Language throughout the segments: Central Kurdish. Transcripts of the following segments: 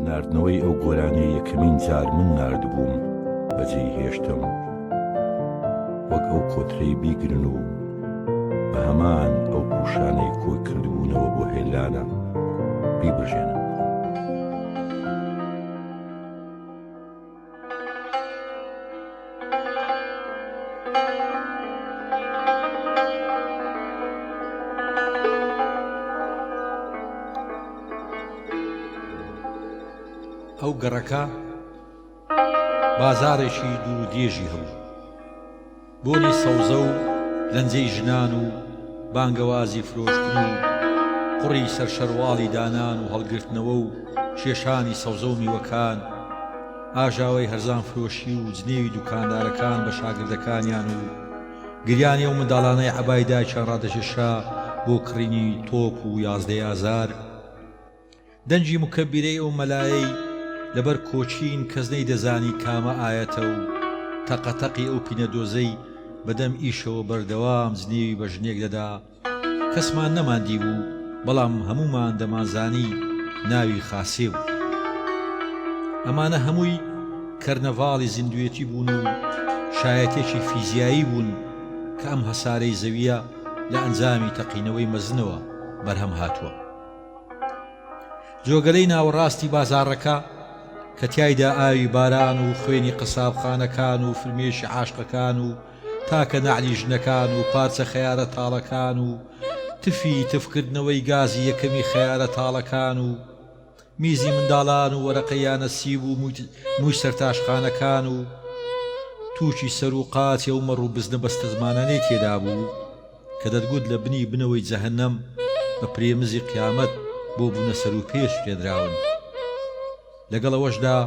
ناردنەوەی ئەو گۆرانەی یەکەمین جار من ناردبووم بەجێی هێشتم، وەک ئەو کۆترەی بیگرن و بە هەمان ئەو پوشانەی کۆی کردبوونەوە بۆ هێلانە بیبژێنم. ئەو گەڕەکە بازارێکی دوور و دێژی هەبوو، بۆنی سەوزە و لەنجەی ژنان و بانگەوازی فرۆشتن و قوڕی سەرشەرواڵی دانان و هەڵگرتنەوە و کێشانی سەوزە و میوەکان، ئاژاوەی هەرزان فرۆشی و جنێوی دوکاندارەکان بە شاگردەکانیان و گریانی ئەو منداڵانەی عەبای دایکیان ڕادەشێشا بۆ کڕینی تۆپ و یازدەی ئازار. دەنجی مکەبیرەی ئەو مەلایەی لەبەر کۆچین کەس نەیدەزانی کامە ئایەتە و تەقەتەقی ئەو پینەدۆزەی بەدەم ئیشەوە بەردەوام جنێوی بە ژنێک دەدا. کەسمان نەماندی بوو، بەڵام هەمومان دەمانزانی ناوی خاسێ بوو. ئەمانە هەمووی کەرنەڤاڵی زیندوێتی بوون و شایەتێکی فیزیایی بوون کە ئەم هەسارەی زەویە لە ئەنجامی تەقینەوەی مەزنەوە بەرهەم هاتووە. جۆگەلەی ناوەڕاستی بازاڕەکە کە تیایدا ئاوی باران و خوێنی قسابخانەکان و فرمێشی عاشقەکان و تاکە نەعلی ژنەکان و پارچە خەیارە تاڵەکان و تفی تفکردنەوەی گازی یەکەمی خەیارە تاڵەکان و میزی منداڵان و وەرەقەیانە سیب و مووی سەرتاشخانەکان و تووشی سەر و قاچێ و مەڕ و بزنە بەستە زمانانەی تێدا بوو کە دەتگوت لە بنی بنەوەی جەهەنەم بە پرێمزی قیامەت بۆ بوونە سەر و پێش پێدراون. لەگەڵەوەشدا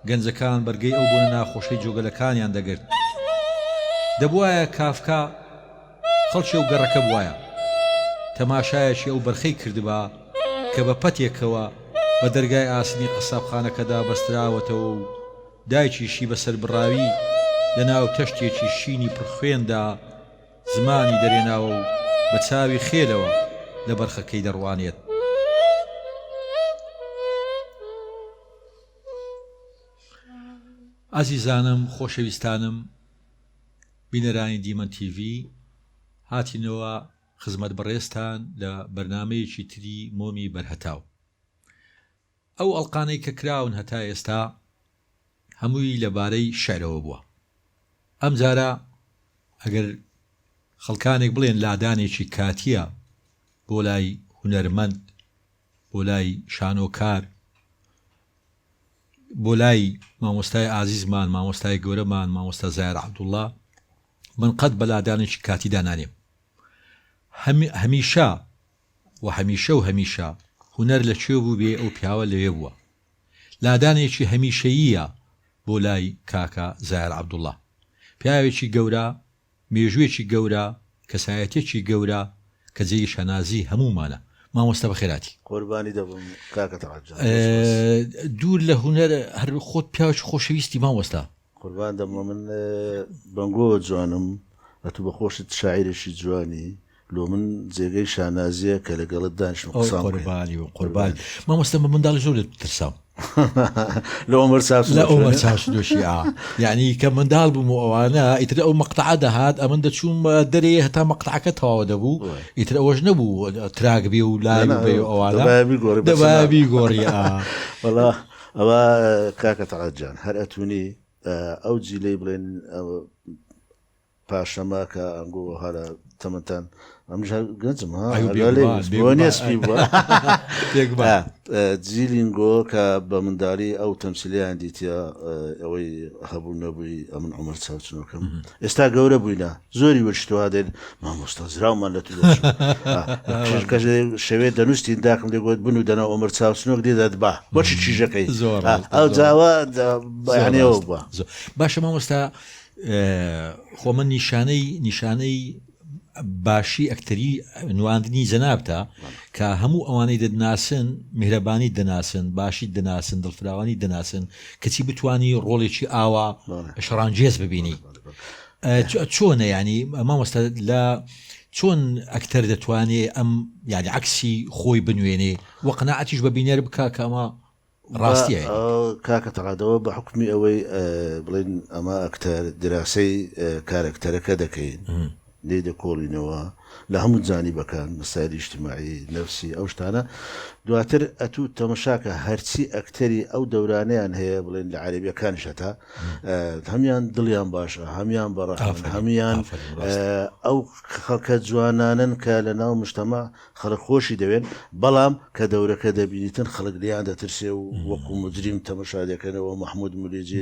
گەنجەکان بەرگەی ئەو بوونە ناخۆشەی جۆگەلەکانیان دەگرت. دەبوایە کافکا خەڵکی ئەو گەڕەکە بوایە تەماشایەکی ئەو بەرخەی کردبا کە بە پەتێکەوە بە دەرگای ئاسنی قەسابخانەکەدا بەستراوەتەوە و دایکیشی بەسەر بڕاوی لە ناو تەشتێکی شینی پرخوێندا زمانی دەرێناوە و بە چاوی خێلەوە لە بەرخەکەی دەڕوانێت. ئازیزانم، خۆشەویستانم، بینەرانی دیمەن TV، هاتینەوە خزمەت بەڕێستان لە بەرنامەیەکی تری مۆمی بەرهەتاو. ئەو ئەڵقانەی کە کراون هەتا ئێستا هەمووی لەبارەی شعرەوە بووە. ئەم جارە ئەگەر خەڵکانێک بڵێن لادانێکی کاتیە بۆ لای هونەرمەند، بۆ لای شانۆکار، بۆ لای مامۆستای ئازیزمان، مامۆستای گەورەمان، مامۆستا زایر عەبدوڵڵا، من قەت بە لادانێکی کاتی دانانێم. هەمیشە و هەمیشە هونەر لەکوێ بوو بێ ئەو پیاوە لەوێ بووە. لادانێکی هەمیشەییە بۆ لای کاکە زایر عەبدوڵڵا، پیاوێکی گەورە، مێژوێکی گەورە، کەسایەتێکی گەورە کە جێی شەنازی هەمومانە. مامۆستا بەخێراتی. قوربانی دەبم کاکە تەعەججان. دوور لە هونەر هەر خۆت پیاوێکی خۆشەویستی مامۆستا. قوربان دەبم، من بەنگۆ جوانم، ئەتوو بە خۆشت شاعیرێکی جوانی لۆ من جێگەی شانازیە کە لەگەڵت دانیشتم قسام بکەین. قوربانی و قوربانی. مامۆستا بە منداڵی زۆر ترسام لە عومەر چاوشدۆشی یعنی کە منداڵ بووم و ئەوانە ئیتر ئەو مەقتەعە دەهات ئەمن دەچووم دەرێ هەتا مەقتەعەکە تەواو دەبوو، ئیتر ئەوەش نەبوو تراک بێ و لای بێ و ئەوانە دەبابی گۆڕی. وەڵا ئەوە کاکە تەعەججان هەر ئەتوونی ئەو جیلەی بڵێن پاشەما کە ئەنگۆ هەرە تەمەتان ئەمژ گەنجم جیلینگۆ کە بە منداڵی ئەو تەمسیلیان دیتە ئەوەی هەبوو نەبووی ئەمن عومەر چاوچنەکەم ئێستا گەورە بووینە زۆری وەرشتوها دێن مامۆستا زراومان لە تو شەوێت دەنووستی داکەم دەگوت بن و دەنا عومەر چاوچنۆک دێدات با بۆچی چیژەکەی ئەو جاوە بەیانەوە بووە. باشە مامۆستا، خۆ من نیشانەی باشی ئەکتەری نواندنی جەنابتە کە هەموو ئەوانەی دەناسن میهرەبانی دەناسن، باشی دەناسن، دڵفراوانی دەناسن، کەچی بتوانی ڕۆڵێکی ئاوا شەڕانگێز ببینی. چۆنە ینی مامۆستا لە چۆن ئەکتەر دەتوانێت ئەم ینی عەکسی خۆی بنوێنێ و قەناعەتیش بە بینەر بکە کە ئەمە ڕاستیە کاکە تەقادەوە بە حکمی ئەوەی بڵێن ئەمە ئەکتەر دراسی کارکتەرەکە دەکەین لێ دەکۆڵینەوە لە هەموو جانیبەکان مەسایلی اجتماعی نەفسی ئەو شتانە دواتر ئەتوو تەمەشاکە هەرچی ئەکتەری ئەو دەورانیان هەیە بڵێن لە عەرەبیەکانیش هەتا هەمیان دڵیان باشە هەمیان بەڕەحمن هەمیان ئەو خەڵکە جوانانن کە لە ناو مجتەمع خەڵک خۆشی دەوێن بەڵام کە دەورەکە دەبینیتن خەڵک لیان دەترسێ و وەکو مجریم تەمەشا دەکەنەوە محمود مولێجی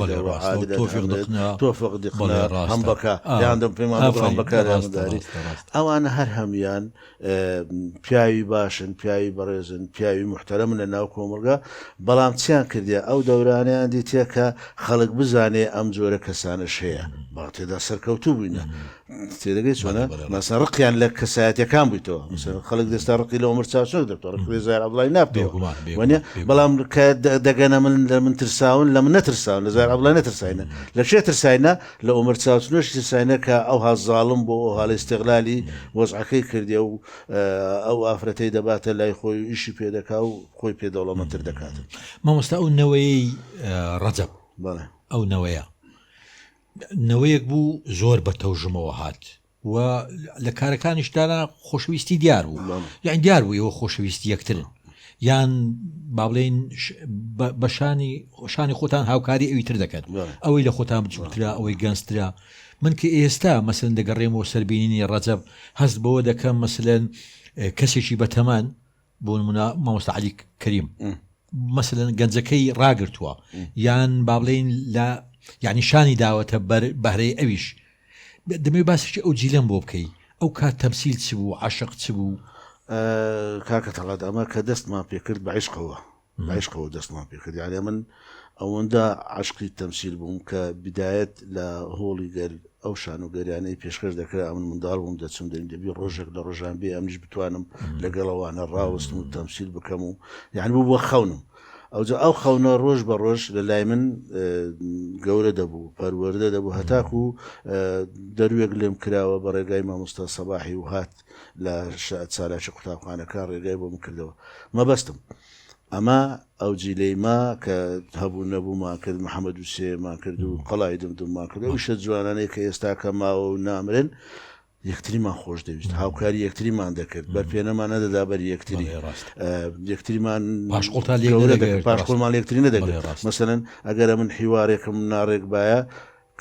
تۆفق دیقنا هەم بەکە لیان دەم پێمان هەم بەکە داری ئەوانە هەر هەمیان پیاوی باشن پیاوی بەڕێزن پیاوی محتەرەمن لە ناو کۆمەلگا بەڵام چیان کردیا ئەو دەورانیان دیتە کە خەڵک بزانێ ئەم جۆرە کەسانش هەیە با تێدا سەرکەوتوو بووینە تێدەگەی چۆنە مەسەن ڕقیان لە کەسایەتیەکان بوویتەوە خەڵک دەستا ڕقی لە عومر چاوچۆک دەکتەوە ڕقی زار عەبدوڵڵای نابتەوە وانە بەڵام کە دەگەنە من ترساون لە من نەترساون لە زار عەبدوڵڵای نەترساینە لە چێ ترساینە لە عومر چاوچنۆشی ترساینە کە ئەو هازاڵم بۆ ئەو هاڵی استیغلالی وەزعەکەی کردێ و ئەو ئافرەتەی دەباتە لای خۆی و ئیشی پێدەکا و خۆی پێدەوڵەمەندتر دەکات مامۆستا ئەو نەوەی ڕەجەب ئەو نەوەیەک بوو زۆر بە تەوژمەوە هات و لە کارەکانیشدانا خۆشەویستی دیار بوو یان دیار بوو ئەوە خۆشەویستی یەکترن یان با بڵێن بە شانی خۆتان هاوکاری ئەوی تر دەکەن ئەوەی لە خۆتان بچووترا ئەوەی گەنجترا من کە ئێستا مەسەلەن دەگەڕێمەوە سەربینینی ڕەجەب هەست بەوە دەکەم مەسەلەن کەسێکی بەتەمان بۆ نمونە مامۆستا عەلی کەریم مەسەلەن گەنجەکەی ڕاگرتووە یان با بڵێن لە یعنی شانی داوەتە بەهرەی ئەویش دەمەوێت باسێکی ئەو جیلەم بۆ بکەی ئەو کات تەمسیل چ بوو عاشق چ بوو کاکە تەڵات ئەمە کە دەستمان پێکرد بە عیشقەوە دەستمان پێکرد یعنی من ئەوەندە عاشقی تەمسیل بووم کە بدایەت لە هۆڵی گەر ئەو شان و گەریانەی پێشکەش دەکرا ئەمن منداڵ بووم دەچم دەبی ڕۆژێک لە ڕۆژان بێ ئەمنیش بتوانم لەگەڵەوانە ڕاوەستم و تەمسیل بکەم و یعنی بوو بۆ خەونم ئەو خەونە ڕۆژ بە ڕۆژ لە لای من گەورە دەبوو پەروەردە دەبوو هەتاکو و دەروێک لێم کراوە بە ڕێگای مامۆستا سەباحی و هات لە چالاکی قوتابخانەکان ڕێگای بۆ من کردەوە مەبەستم ئەمە ئەو جیلەیما کە هەبوو نەبوومان کرد محەممەد حوسێنمان کرد و قەڵای دمدممان کرد ئەو شە جوانانەی کە ئێستا کە ماوە و نامرن یەکتریمان خۆش دەویست هاوکاری یەکتریمان دەکرد بەرپێنەمان نەدەدا بەر یەکتری یەکتریمان پاشقۆڵمان یەکتری نەدەگرێت مەسەلەن ئەگەرە من حیوارێکم ناڕێک باە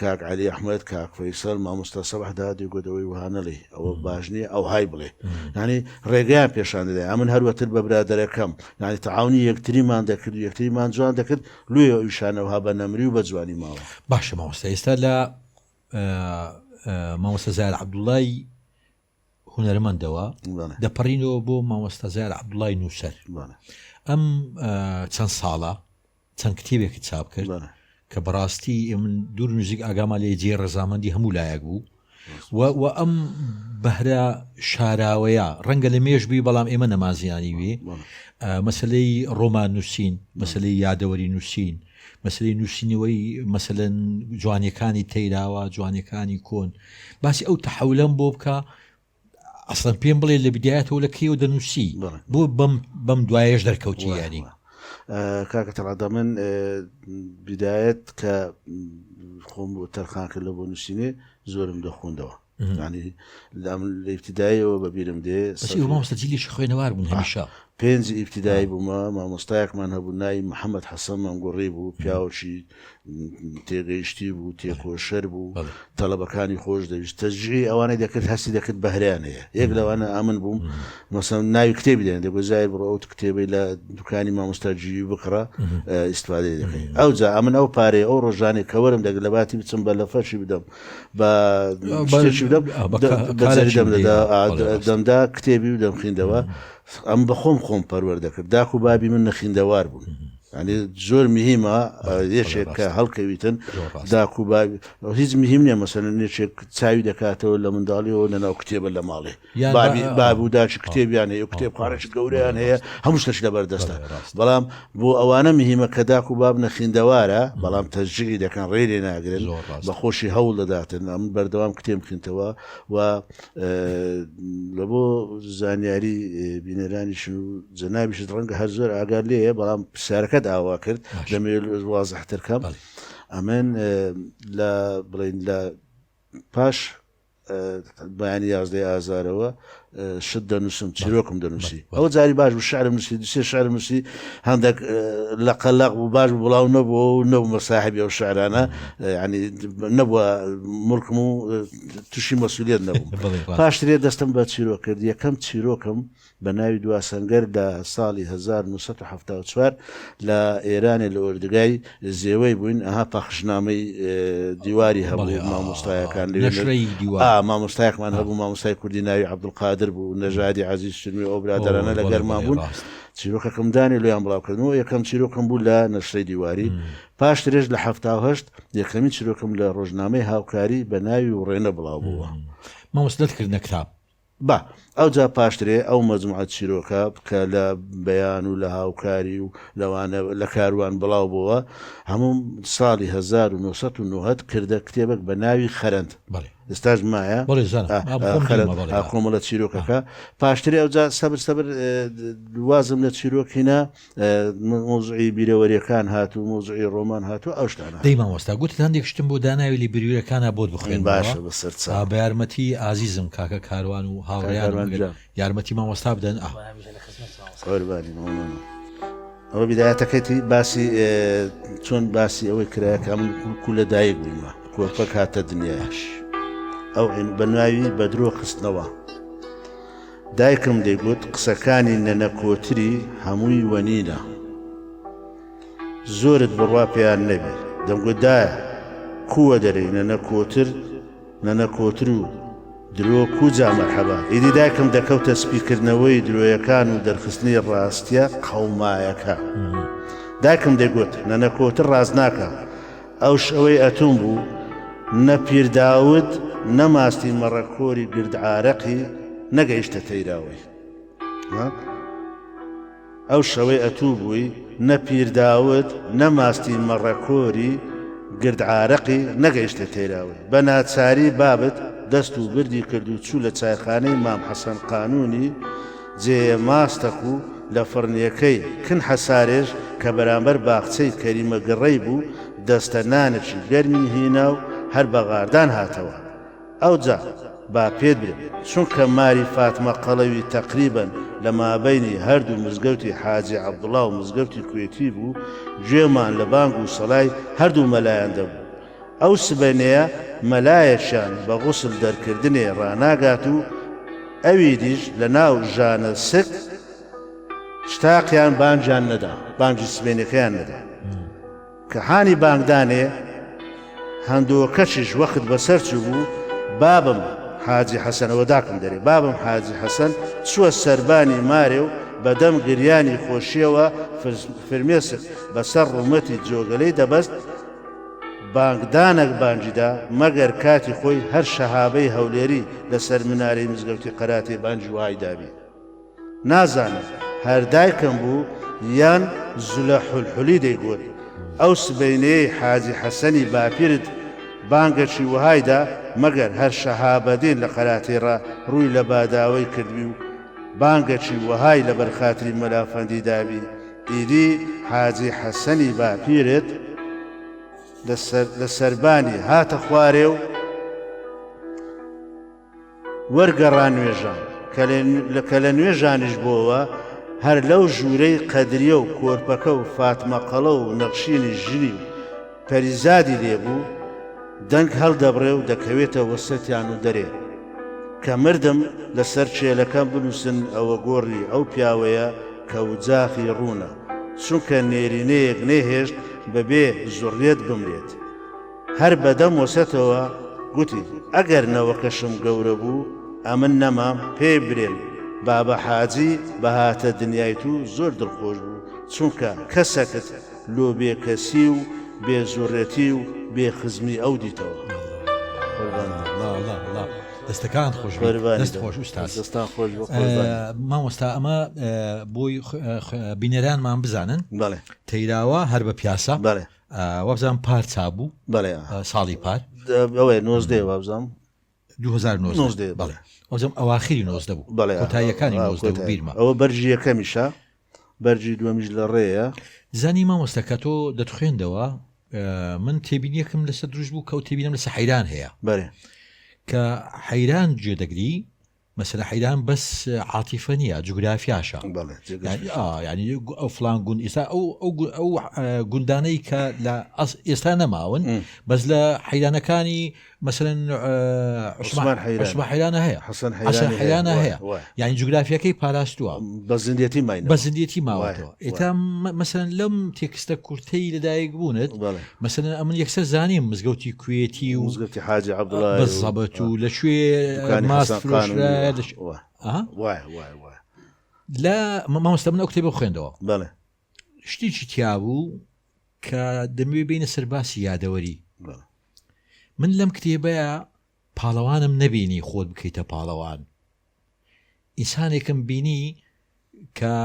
کاک عەلی ئەحمەد کاک فەیسەڵ مامۆستا سەباح دادی گۆدەوەی وهانەڵێ ئەوە باش نییە ئەو های بڵێ ینی ڕێگەیان پێشان دەدەی ئەمن هەروەتر بە برادەرەکەم ینی تەعاونی یەکتریمان دەکرد و یەکتریمان جوان دەکرد لێ ئەویشانەوها بە نەمری و بە جوانی ماوە باشە مامۆستا ئێستا لە مامۆستا زاهر عەبدوڵڵای هونەرمەندەوە دەپەڕینەوە بۆ مامۆستا زاهر عەبدوڵڵای نووسەر ئەم چەند ساڵە چەند کتێبێکی چاپ کرد کە بەڕاستی من دوور نووزیک ئاگاما لێ جێ ڕەزامەندی هەموو لایەک بوو و ئەم بەهرە شاراوەیە ڕەنگە لە مێژبی بەڵام ئێمە نەمازیانی وێ مەسلەی ڕۆمان نووسین مەسلەی یادەوەری نووسین مەسلەی نووسینەوەی مەسەلەن جوانیەکانی تەیراوە جوانیەکانی کۆن باسی ئەو تەحەولەم بۆ بکە ئەسڵەن پێم بڵێ لە بدایەتەوە لە کێوە دەنووسی بۆ بەم دوایەش دەرکەوتی یانی کاکە تەڵادا من بدایەت کە خۆم بۆ تەرخان کرد لە بۆ نووسینێ زۆرم دەخوندەوە ینی لە ئیبتیداییەوە بەبیرم دێ مامۆستا جیلێکی خوێنەوار بوون هەمیشە پێنج ئیبتیدایی بوومە مامۆستایەکمان هەبوو ناوی محەممەد حەسەن مەمگۆڕی بوو پیاوەکی تێگەیشتی بوو تێکۆشەر بوو تەڵەبەکانی خۆش دەویست تەشجیعی ئەوانەی دەکرد هەستی دەکرد بەهرەیانەیە یەک لەوانە ئەمن بووم مەسەڵەن ناوی کتێبی دێن دەگوزای بڕۆ ئەو کتێبەی لە دوکانی مامۆستاجی بکڕە ئیسفادەی دەکەی ئەو جا ئەمن ئەو پارەی ئەو ڕۆژانێ کەوەرم دەگەر لە باتی بچم بە لە فەرشی بدەم بە شتێکی بدەم دەمدا کتێبی و دەمخیندەوە ئەم بە خۆم پەروەردەکرد داک و بابی من نەخیندەوار بوون ینی زۆر مهمە یەکێک کە هەڵکەویتن داک و بابی هیچ مهم نییە مەسەلەن یەکێک چاوی دەکاتەوە لە منداڵیەوە لەناو کتێبە لە ماڵێ باب و داچ کتێبیان هەیە کتێب قارەشت گەورەیان هەیە هەموو شتێک لەبەردەستە بەڵام بۆ ئەوانە مهمە کە داک و باب نەخیندەوارە بەڵام تەشجیعی دەکەن ڕێرێ ناگرن بە خۆشی هەوڵ دەداتن ئەم بەردەوام کتێب بخینتەوە و لە بۆ زانیاری بینەرانیشن و جەنابیشت ڕەنگە هەر زۆر ئاگار لێیە بەڵام پرسیارەکە داوا کرد دەمێت وازحتر کەم ئەمن لە بڵین لە پاش بەیانی 11 ئازارەوە شت دەنووسم چیرۆکم دەنووسی ئەو جاری باش بوو شعرم نووسی دوسێ شعرم نووسی هەندێک لە قەلاق بوو باش بڵاو نەبووە و نەبوو مەساحبی ئەو شعرانە ینی نەبووە مڵکم و تووشی مەسئولیت نەبوو پاشترێ دەستم بە چیرۆ کرد یەکەم چیرۆکم بە ناوی دواسەنگەر لە ساڵی 1974 لە ئێرانێ لە ئۆردگای زێوەی بووین ئەها پەخشنامەی دیواری هەبوو مامۆستایەکان مامۆستایەکمان هەبوو مامۆستای کوردی ناوی عەبدولقادر بوو نەژادی عەزیز شرمی ئەو برادەرانە لە گەرمان بوون چیرۆکەکەم دانی لۆیان بڵاوکردنەوە یەکەم چیرۆکم بوو لە نەشرەی دیواری پاش درێژ لە 1970 یەکەمین چیرۆکم لە ڕۆژنامەی هاوکاری بە ناوی وڕێنە بڵاو بووە مامۆستادەتکردنە کتاب با ئەو جا پاشترێ ئەو مەجموعە چیرۆکە بکە لە بەیان و لە هاوکاری و لەوانە لە کاروان بڵاو بووە هەموو ساڵی 1990 کردە کتێبێک بە ناوی خەرەند ئێستاش مایە کۆمەڵە چیرۆکەکە پاشترێ ئەو جا سەبر وازم لە چیرۆکینە مۆزوعی بیرەوەریەکان هاتوو مۆزوعی ڕۆمان هاتوو ئەو شتانە دەی مامۆستا گوتی هەندێک شتم بۆ داناوی لە بیرەوەریەکانە بۆت بخوێن باشە بەسەر بە یارمەتی ئازیزم کاکە کاروان و هاوڕێیان یارمەتی مامۆستا بدەن ئەوە بیدایەتەکەیتی باسی چۆن باسی ئەوەی کرایەکە من کو لە دایک بوویمە کۆپەک هاتە دنیاش ئەو بە ناوی بەدرۆ خستنەوە دایکم دەیگوت قسەکانی نەنە کۆتری هەمووی وەنینە زۆرت بڕوا پێیان نەبێت دەمگوت دایە کووە دەرەی نەنە کۆتر و درۆ کوجا مەرحەبا ئیدی دایکم دەکەوتە سپیکردنەوەی درۆیەکان و دەرخستنی ڕاستیە قەومایەکە دایکم دەیگوت نەنە کۆتر ڕاز ناکە ئەو شەوەی ئەتوم بوو نە پیرداوت نەماستی مەڕەکۆری گردعارەقی نەگەیشتە تەیراوەی ئەو شەوەی ئەتوو بووی نە پیرداوت نەماستی مەڕەکۆری گردعارەقی نەگەیشتە تێراوەی بە ناچاری بابت دەست و بردی کرد و چوو لە چایخانەی مام حەسەن قانونی جێ ماستەق و لە فڕنیەکەی کن حەسارێژ کە بەرامبەر باخچەی کەریمە گەڕەی بوو دەستە نانێکی گەرمی هینا و هەر بە غاردان هاتەوە ئەو جا با پێت برێ چونکە ماری فاتمە قەڵەوی تەقریبەن لە مابەینی هەردوو مزگەوتی حاجی عەبدوڵڵا و مزگەوتی کوێتی بوو گوێمان لە بانگ و سەڵای هەردوو مەلایەن دەبوو ئەو سبەینەیە مەلایەشان بە غوسڵ دەرکردنێ ڕاناگات و ئەوی دیش لە ناو ژانە سک شتاقیان بانجیان نەدا بانگی سبەینەکەیان نەدا کە هانی بانگدانێ هەندووە کەچیش وەخت بەسەر چوو بوو بابم حاجی حەسەنەوە داکم دەرێ بابم حاجی حەسەن چووە سەربانی مارێ و بەدەم گریانی خۆشیەوە فرمێسک بەسەر ڕوومەتی جۆگەلەی دەبەست بانگدانێک بانجیدا مەگەر کاتی خۆی هەر شەهابەی هەولێری لەسەر منارەی مزگەوتی قەراتێ بانجی وای دابی نازانم هەر دایکم بوو یان زولە حولحولی دەیگوت ئەو سبەینەیەی حاجی حەسەنی باپیرت بانگەشی وهایدا مەگەر هەر شەهابەدین لە قەراتێڕا ڕووی لە باداوەی کردوی و بانگەشی وهای لە بەرخاتری مەلافەندی دابی ئیدی حاجی حەسەنی باپیرت لە سەربانی هاتە خوارێ و وەرگەڕا نوێژان کە لە نوێژانیش بۆەوە هەر لەو ژوورەی قەدریە و کۆرپەکە و فاتمە قەڵە و نەقشینی ژنی و پەریزادی لێبوو دەنگ هەڵدەبڕێ و دەکەوێتە وەسەتیان و دەرێ کە مردم لەسەر چێلەکەم بنووسن ئەوە گۆڕی ئەو پیاوەیە کە وجاخی ڕوونە چونکە نێرینەیەک نێهێشت بەبێ زوڕێت بمرێت هەر بەدەم وەسەتەوە گوتی ئەگەر نەوەکەشم گەورە بوو ئەمن نەمام پێ برێن بابە حاجی بەهاتە دنیایت و زۆر دڵخۆش بوو چونکە کەسەکت لۆ بێکەسی و بێزوڕێتی و بێخزمی ئەو دیتەوە دەستەکان خۆش دەست خۆش دەستان خۆش مامۆستا ئەمە بۆی بینەرانمان بزانن بەڵێ تەیراوە هەر بە پیاسە وەبزان پار چابوو بەڵێ ساڵی پار ئەوەیە 90 وابزانم 2009 بەڵێ ئەوزەم ئەواخری 90 بوو بەڵێ کۆتاییەکانی 90 بوو بیرمە ئەوە بەرجی یەکەمیشە بەرجی دووەمیش لە ڕێیە زانی مامۆستا کە تۆ دەتخوێندەوە من تێبینیەکەم لەسەر دروست بوو کە تێبینم لەسەر حەیران هەیە بەێ کە حەیران گوێ دەگری مەسەلە حەیران بەس عاتیفە نییە جوگرافیاشە ینی ئەو فلان گوند ئێستا ئەو گوندانەی کە لە ئێستا نەماون بەس لە حەیرانەکانی مەسەلەن عوسمان حەیرانە هەیە حەسەن حەیرانە هەیە یعنی جوگرافیەکەی پاراستووە بە زیندەتی ماوەتەوە ئێتا مەسەلەن لەم تێکستە کورتەی لەدایک بوونت مەسەلەن ئەمن یەکسەر زانیم مزگەوتی کوێتی و مزگەوتی حاجی عەبدوڵای بەزەبەت و لەکوێ ماست فرۆشرا لا مامۆستا من ئەو کتێبە خوێندەوە بەڵێ شتێکی تیا بوو کە دەمەوێ بینە سەرباسی یادەوەری من لەم کتێبەیە پاڵەوانم نەبینی خۆت بکەیتە پاڵەوان ئینسانێکم بینی کە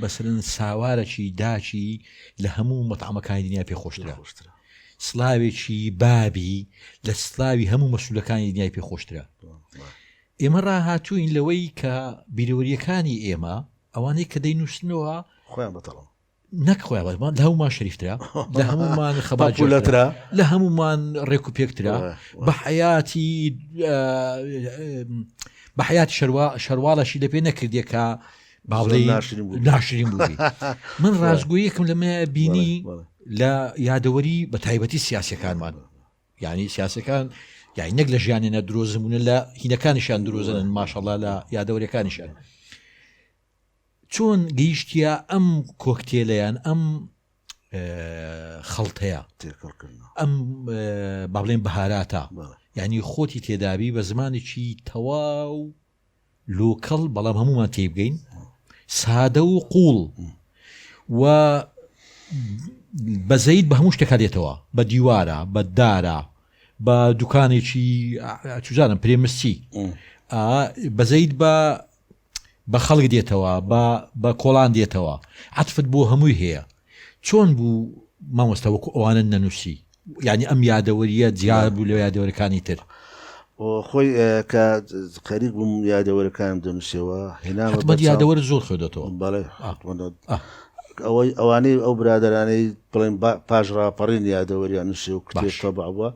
مەسەلەن ساوارەکی داچی لە هەموو مەتعەمەکانی دنیا پێ خۆشترە سڵاوێکی بابی لە سڵاوی هەموو مەسوولەکانی دنیای پێ خۆشترە ئێمە ڕاهاتووین لەوەی کە بیرەوەریەکانی ئێمە ئەوانەی کە دەینووسنەوە خۆیان بەتەڵەوە نەک خۆیان لە هەمومان شەریفترا لە هەمومان خەباجولەترا لە هەمومان ڕێک و پێکترا بە حیاتی شەرواڵەشی لە پێ نەکردیە کە باڵی ناشرین بووی من ڕازگۆیەکم لەمە بینی لە یادەوەری بە تایبەتی سیاسەکانمان یعنی سیاسەکان یعنی نەک لە ژیانێنە درۆزمونە لە هینەکانیشان درۆزنن ماشەڵڵا لە یادەوەریەکانیشان چۆن گەیشتە ئەم کۆکتێلەیان ئەم خەڵتەیە ئەم با بڵێن بەهاراتە یعنی خۆتی تێدابی بە زمانێکی تەواو لۆکەڵ بەڵام هەمومان تێبگەین سادە و قوڵ و بەزەید بە هەموو شتێکا دێتەوە بە دیوارە بە دارە بە دوکانێکی چوزانم پرێمستی بەزەید بە خەڵک دێتەوە بە کۆڵان دێتەوە عەتفت بۆ هەمووی هەیە چۆن بوو مامۆستا وەکو ئەوانە نەنووسی یعنی ئەم یادەوەریە جیار بوو لە یادەوەرەکانی تر خۆی کە خەریک بووم یادەوەرەکانم دەنووسیەوە حتمەت یادەوەر زۆر خوێدەتەوە بەڵێ ئەوانەی ئەو برادرانەی بڵێن پاش ڕاپەڕین یادەوەریان نووسی و کتێب بەعوە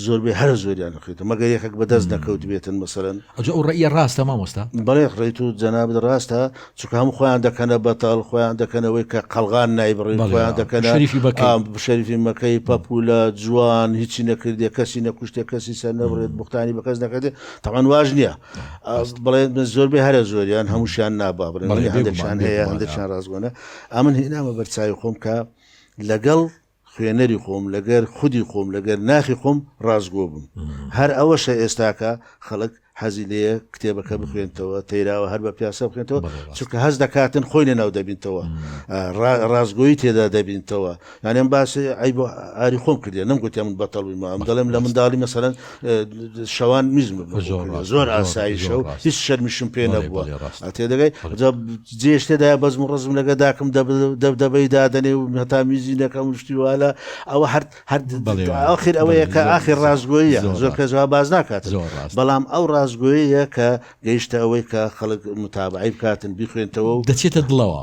زۆربەی هەر زۆریان نەخوێتە مەگەر یەکێک بەدەست نەکەوت بێتن مەسەلەن ئەو ڕێیە ڕاستە مامۆستا بەڵێ ڕێیت و جەنابەت ڕاستە چونکە هەموو خۆیان دەکەنە بەتاڵ خۆیان دەکەنەوەی کە قەڵغان نایبڕین خۆیان دەکەنە شەریفی مەکەی پەپولە جوان هیچی نەکردێ کەسی نەکوشتێ کەسی سەر نەبڕێت بوختانی بە کەس نەکردێ تەمان واژ نییە بڵێ زۆربەی هەرە زۆریان هەمووشیان نابا بڕێن هەندێکشان هەیە هەندێکشان ڕازگۆنە ئەمن هینامە بەرچاوی خۆم کە لەگەڵ خوێنەری خۆم لەگەر خودی خۆم لەگەر ناخی خۆم ڕازگۆ بووم هەر ئەوەشە ئێستاکە خەڵک حەزی لێیە کتێبەکە بخوێنتەوە تەیراوە هەر بە پیاسە بخوێنتەوە چونکە هەز دەکاتن خۆی لەناو دەبینتەوە ڕازگۆیی تێدا دەبینتەوە یانێم باسی ئەی بۆ ئاری خۆم کردێ نەمگوتیا من بەتەڵوی مام دەڵێم لە منداڵی مەسەلەن شەوان میزم زۆر ئاسایی شەو هیچ شەرمیشم پێ نەبووە تێدەگەی جێش تێدای بەزم و ڕزم لەگە داکەم دەبدەبەی دادەنێ و هەتا میزی نەکەم شتیوالە ئەوە ئاخر ئەوەیە کە ئاخر ڕازگۆییە زۆر کە جواب باز ناکات بەڵام ئەو ڕازگۆیە کە گەیشتە ئەوەی کە خەڵک متابعی بکاتن بیخوێنتەوە و دەچێتە دڵەوە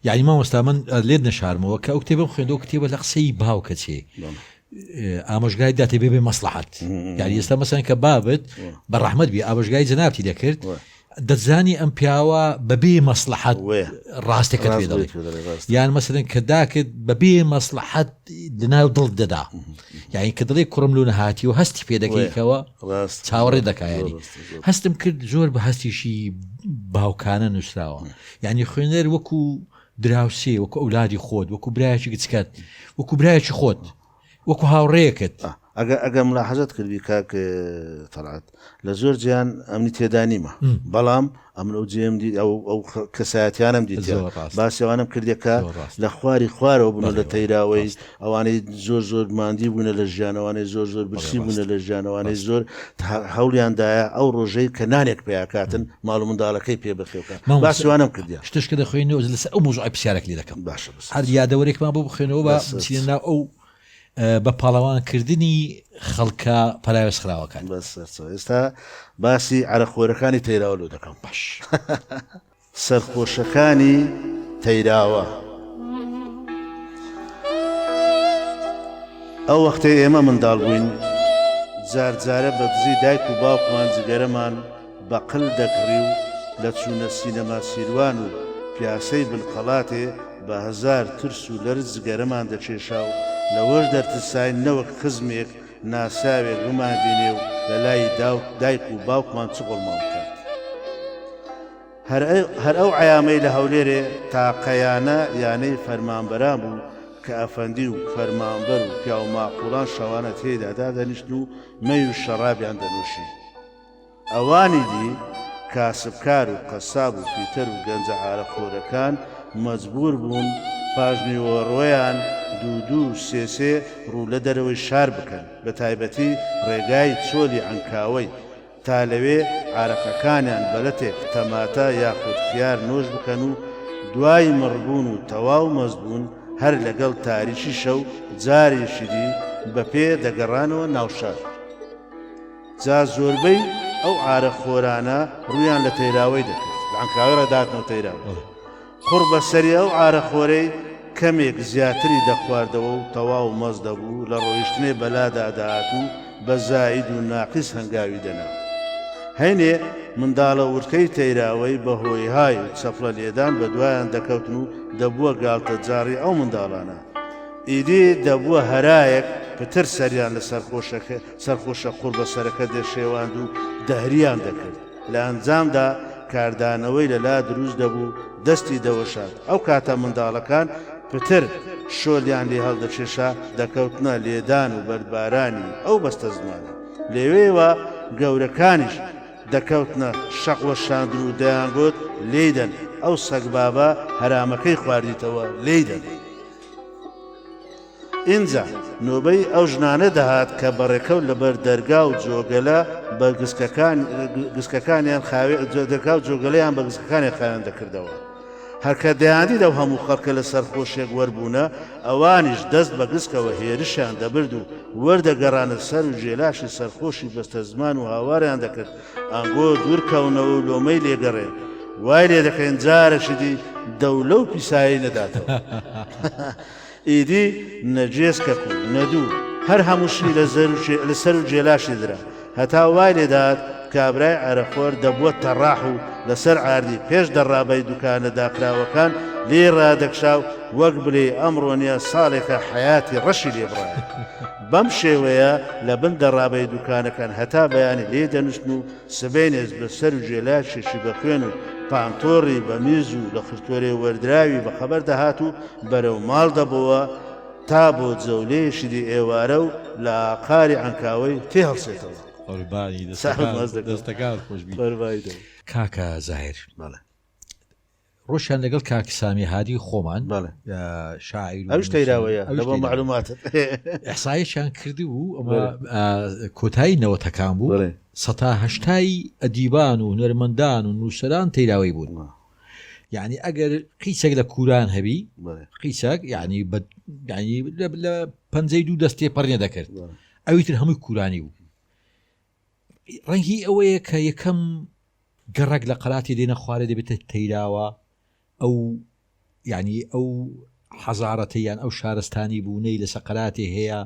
یعنی مامۆستا من لێت نەشارمەوە کە ئەو کتێبم خوێندەوە کتێبە لە قسەی باوکە چێ ئامۆژگای داتێ بێ مەسلحەت یعنی ئێستا مەسەن کە بابت بە ڕەحمەت بێ ئامۆژگای جەنابتی دەکرد دەزانی ئەم پیاوە بەبێ مەسلحەت ڕاستێکت پێ دەڵێ یان مەسەلەن کە داکرد بەبێ مەسلحەت لەناو دڵ دەدا یعنی کە دڵێ کوڕم لۆنە هاتی و هەستی پێ دەکەیتەوە چاوەڕێ دەکایانی هەستم کرد زۆر بە هەستیشی باوکانە نووسراوە یعنی خوێنەر وەکو دراوسێ وەکو ئەولادی خۆت وەکو برایەکی گچکەت وەکو برایەکی خۆت وەکو هاوڕێیەکت ئەگە ملاحەزت کردی کاک تەڵعات لە زۆر جیان ئەمنی تێدا نیمە بەڵام ئەمن ئەو جێم دی ئەو کەسایەتیانم دیت باسیەوانم کردێکە لە خواری خوارەوە بوون لە تەیراوەی ئەوانەی زۆر زۆر ماندی بوونە لە ژیانەوانەی زۆر زۆر برسی بوونە لە ژیانەوانەی زۆر هەوڵیاندایە ئەو ڕۆژەی کە نانێک پیاکاتن ماڵ و منداڵەکەی پێ بخێوکە باسیوانم کردیا شتشکە دەخوێنەوە لەسەر ئەو مۆزوعی پرسیارێک لێ دەکەم باشە هەر یادەوەرێکمان بۆ بخوێنەوە بە چینە ئەو بە پاڵەوانکردنی خەڵکە پەراوێزخراوەکان ئێستا باسی عەرەخۆرەکانی تەیراوە لۆ دەکەم باش سەرخۆشەکانی تەیراوە ئەو وەختەی ئێمە منداڵ بووین جارجارە بە دزی دایک و باوکمان جگەرەمان بەقل دەکڕی و لە چوونە سینەما سیروان و پیاسەی بلقەڵاتێ بە هەزار ترس و لەرز جگەرەمان دەچێشا و لەوەش دەرترساین نەوەک خزمێک ناساوێک بمان بینێ و لە لای دایک و باوکمان چغڵمان بکات هەر ئەو عیامەی لە هەولێرێ تاقەیانە یانەی فەرمانبەران بوو کە ئەفەندی و فەرمانبەر و پیا و ماقوڵان شەوانە تێدا دادەنیشتن و مەی و شەڕابیان دەنووشی ئەوانی دی کاسبکار و قەساب و فیتەر و گەنجە عارەخۆرەکان مەجبور بوون پاژنیوەڕۆیان دوو سێسێ ڕوو لە دەرەوەی شار بکەن بە تایبەتی ڕێگای چۆلی ئەنکاوەی تا لەوێ عارەقەکانیان بەلەتێک تەماتە یاخود خیار نۆش بکەن و دوای مڕبوون و تەواو مەزبوون هەر لەگەڵ تاریشی شەو جارێکی دی بە پێ دەگەڕانەوە ناوشار جا زۆربەی ئەو عارەخۆرانە ڕویان لە تەیراوەی دەکرد لە ئەنکاوی ڕەداتنەوە تەیراوە قوڕ بەسەری ئەو عارەخۆرەی کەمێک زیاتری دەخواردەوە و تەواو مەز دەبوو لە ڕۆیشتنێ بەلادا دەهات و بە زاید و ناقیس هەنگاوی دەنا هەینێ منداڵە ورکەی تەیراوەی بە هۆی های و چەفڵە لێدان بە دوایان دەکەوتن و دەبووە گاڵتە جاڕی ئەو منداڵانە ئیدی دەبووە هەرایەک پتر سەریان لە سەرخۆشە قوڕ بەسەرەکە دەشێواند و دەهریان دەکرد لە ئەنجامدا کاردانەوەی لەلا دروست دەبوو دەستی دەوەشات ئەو کاتە منداڵەکان پتر شۆلیان لێ هەڵدەچێشا دەکەوتنە لێدان و بەربارانی ئەو بەستە زمانە لێوێوە گەورەکانیش دەکەوتنە شەقوە شاندن و دەیانگوت لێدەن ئەو سەگ بابە هەرامەکەی خواردیتەوە لێدەن ئینجا نۆبەی ئەو ژنانە دەهات کە بەڕێکەوت لەبەر دەرگا و جۆگەلە بە گسکەکانیان دەرگا و جۆگەلەیان بە گسکەکانی خاوێن دەکردەوە هەرکە دەیاندی دەو هەموو خەڵکە لە سەرخۆشێک وەربوونە ئەوانیش دەست بە گسکەوە هێرشیان دەبرد و وەردەگەڕانە سەر و ژێلاشی سەرخۆشی بەستە زمان و هاواریان دەکرد ئەنگۆ دوورکەونەوە و لۆمەی لێگەڕێن وای لێ دەکەین جارەشی دی دەولە و پیسایی نەداتەوە ئیدی نەجێسکە و نەدوو هەر هەمووشی لە سەر و جێلاشی درا هەتا وای لێدات کابرای عەرەخۆر دەبووە تەڕاح و لەسەر ئاردی پێش دەڕابەی دوکانە داکراوەکان لێ ڕادەکشا و وەک بلێ ئەمڕۆ نیە ساڵێکە حیاتی ڕەشی لێبڕایە بەم شێوەیە لە بن دەڕابەی دوکانەکان هەتا بەیانی لێ دەنووسن و سبەینێز بە سەر و جێلاشێکی بەخوێن و پانتۆڕی بە میز و لە خستۆرێ وەردراوی بەخەبەر دەهات و بەرەو ماڵ دەبەوە تا بۆ جەولەیەشی دی ئێوارە و لە ئاقاری ئەنکاوەی تێ هەڵسێتەوە دەستەکان خۆشبی کاکە زاهر ڕۆژیان لەگەڵ کاکی سامی هادی خۆمان شاعیر ئەوش تەیراوەیە لەبە معلوماتە ئەحسایەشیان کردی بوو ئەمە کۆتایی نەوەتەکان بوو 1970 ئەدیبان و هونەرمەندان و نووسەران تەیراوەی بوون یعنی ئەگەر قیسێک لە کوران هەبی قیسێک یعنی لە پەنجەی دوو دەستێ پەڕێ دەکرد ئەویتر هەمووی کورانی بوو ڕەنگی ئەوەیە کە یەکەم گەڕک لە قەلاتی دێنە خوارە دەبێتە تەیراوە ئەو یعنی ئەو حەزارەتەیان ئەو شارستانی بوونەی لە سەقەلاتی هەیە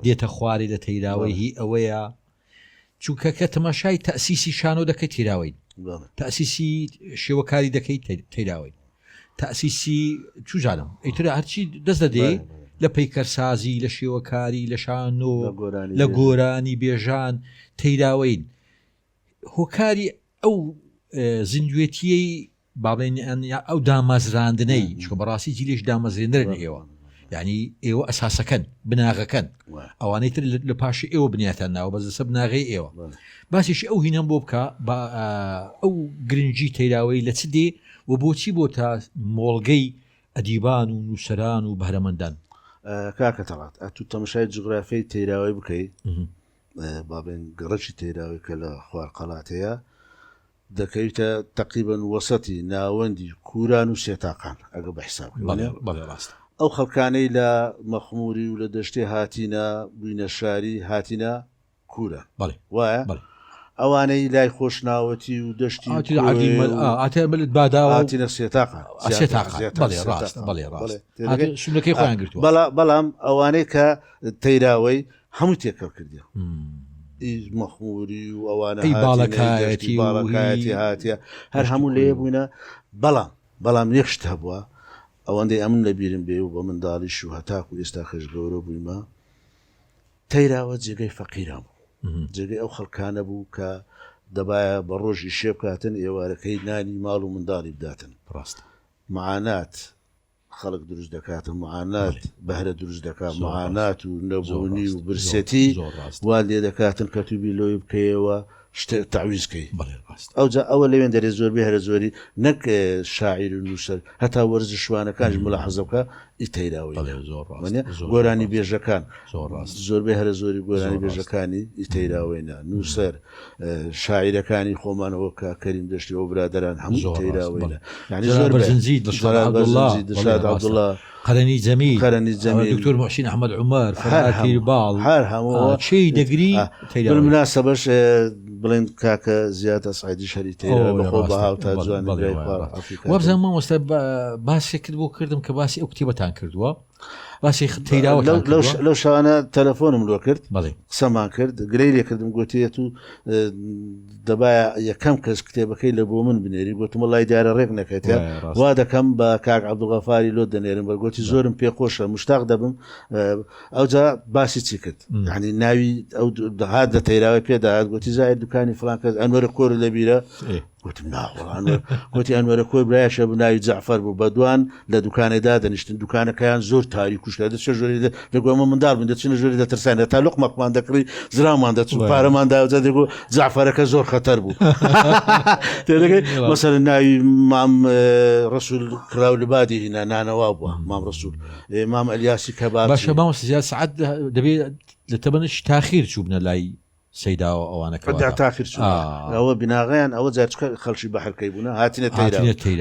دێتە خوارێ لە تەیراوەی هی ئەوەیە چونکە کە تەماشای تەسیسی شانۆ دەکەی تێراوەی تەسیسی شێوەکاری دەکەی تەیراوەی تەسیسی چوجانم ئەیتر هەرچی دەست دەدێ لە پەیکەرسازی لە شێوەکاری لە شانۆ لە گۆرانی بێژان تەیراوەین هۆکاری ئەو زیندوێتیەی باڵێن ئەو دامەزراندنەی چکە بەڕاستی جیلێش دامەزرێنەرن ئێوە یعنی ئێوە ئەساسەکەن بناغەکەن ئەوانەی تر لە پاشی ئێوە بنیاتان ناوە بەزەسە بناغی ئێوە باسیش ئەو هینەم بۆ بکە بە ئەو گرنگی تەیراوەی لە چ دێ و بۆچی بۆ تا مۆڵگەی ئەدیبان و نووسەران و بەهرەمەندان کاکە تەڵات ئەتو تەماشای جغرافیای تەیراوەی بکەیت بابێن گەڕەکی تەیراوی کە لە خوارقەڵاتەیە دەکەویتە تقریبا وەسەتی ناوەندی کوران و سێتاقان ئەگە بە حساب ڕاست ئەو خەڵکانەی لە مەخموری و لە دەشتێ هاتینە بووینە شاری هاتینە کورە وایە ئەوانەی لای خۆشناوەتی و دەشتی ئاتێمەلت باداوە ئاتینە سێتاقە بەڵێ ڕاست شوونەکەی خۆیان گرتووە بەڵام ئەوانەی کە تەیراوەی هەموو تێکەڵ کردی مەخموری و ئەوانە باڵەکایەتی هاتیە هەر هەموو لێ بووینە بەڵام یەکشت هەبووە ئەوەندەی ئەمن لە بیرم بێ و بە منداڵیش و هەتاکو ئێستا خەش گەورە بوویمە تەیراوە جێگەی فەقیران بوو جێگەی ئەو خەڵکانە بوو کە دەبایە بە ڕۆژی شێ بکاتن ئێوارەکەی نانی ماڵ و منداڵی بداتن ڕاست معانات خەڵک دروست دەکاتن معانات بەهرە دروست دەکات معانات و نەبوونی و برسەتی وا لێ دەکاتن کە تووبی لۆی بکەیەوە شتە تعویزکەی ئەوجا ئەوە لەوێن دەرێ زۆربەی هەرە زۆری نەک شاعیر و نووسەر هەتا وەرزشوانەکانش ملاحەزە بکە ئیتەیراوی گۆرانی بێژەکان زۆربەی هەرە زۆری گۆرانی بێژەکانی ئیتەیراوێنە نووسەر شاعیرەکانی خۆمانەوە کە کەریم دەشتی ئەو برادەران هەموو تەیراوێنە یعنی زۆر عەبدوڵڵا قەرەنی جەمیل دکتۆر محسین ئەحمەد عومەر فەرهاد باڵ هەر هەموو چی دەگری بالمناسبەش بڵێن کاکە زیاتر سعیدی شەری تەیرا بەخۆ بە هاوتا جوانی وابزان مامۆستا باسێکت بۆ کردم کە باسی ئەو کتێبەتان کردووە باسی تەیراوەتان لەو شەوانە تەلەفۆنم لۆ کرد قسەمان کرد گرەی لێ کردم گوتێت و دەبایە یەکەم کەس کتێبەکەی لە بۆ من بنێری گوتم وڵای دیارە ڕێک نەکەیتە وا دەکەم بە کاک عەبدوڵغەفاری لۆ دەنێرم بەرگوتی زۆرم پێخۆشە مشتاق دەبم ئەوجا باسی چی کرد یعنی ناوی ئەو هات لە تەیراوە پێداهات گوتی زاید دوکانی فڵان کەس ئەنوەرە کۆر لەبیرە گوتم ناوەڵان گوتی ئەنوەرە کۆی برایشە بناوی جەعفەر بوو بە دوان لە دوکانێدا دەنیشتن دوکانەکەیان زۆر تاریک و دەچ ژۆری دەگومە منداڵ بن دەچنە ژۆری دەترسانە تا لوقمەکمان دەکڕی زرامان دەچوو پارەمان داوجا دەگو جەعفەرەکە زۆر خەتەر بوو تێدەگەی مەسەلەن ناوی مام ڕەسوول کراو لەبادی هینا نانەوا بووە مام ڕەسوول مام ئەلیاسی کەباب باشە مام زیاد سعات دەبێت لە تەبەنش تاخیر چوو بنە لای سەیداوە ئەوانەکە تاخیر ئەوە بناغیان ئەوە جارچکە خەڵکی بەحرکەی بوونە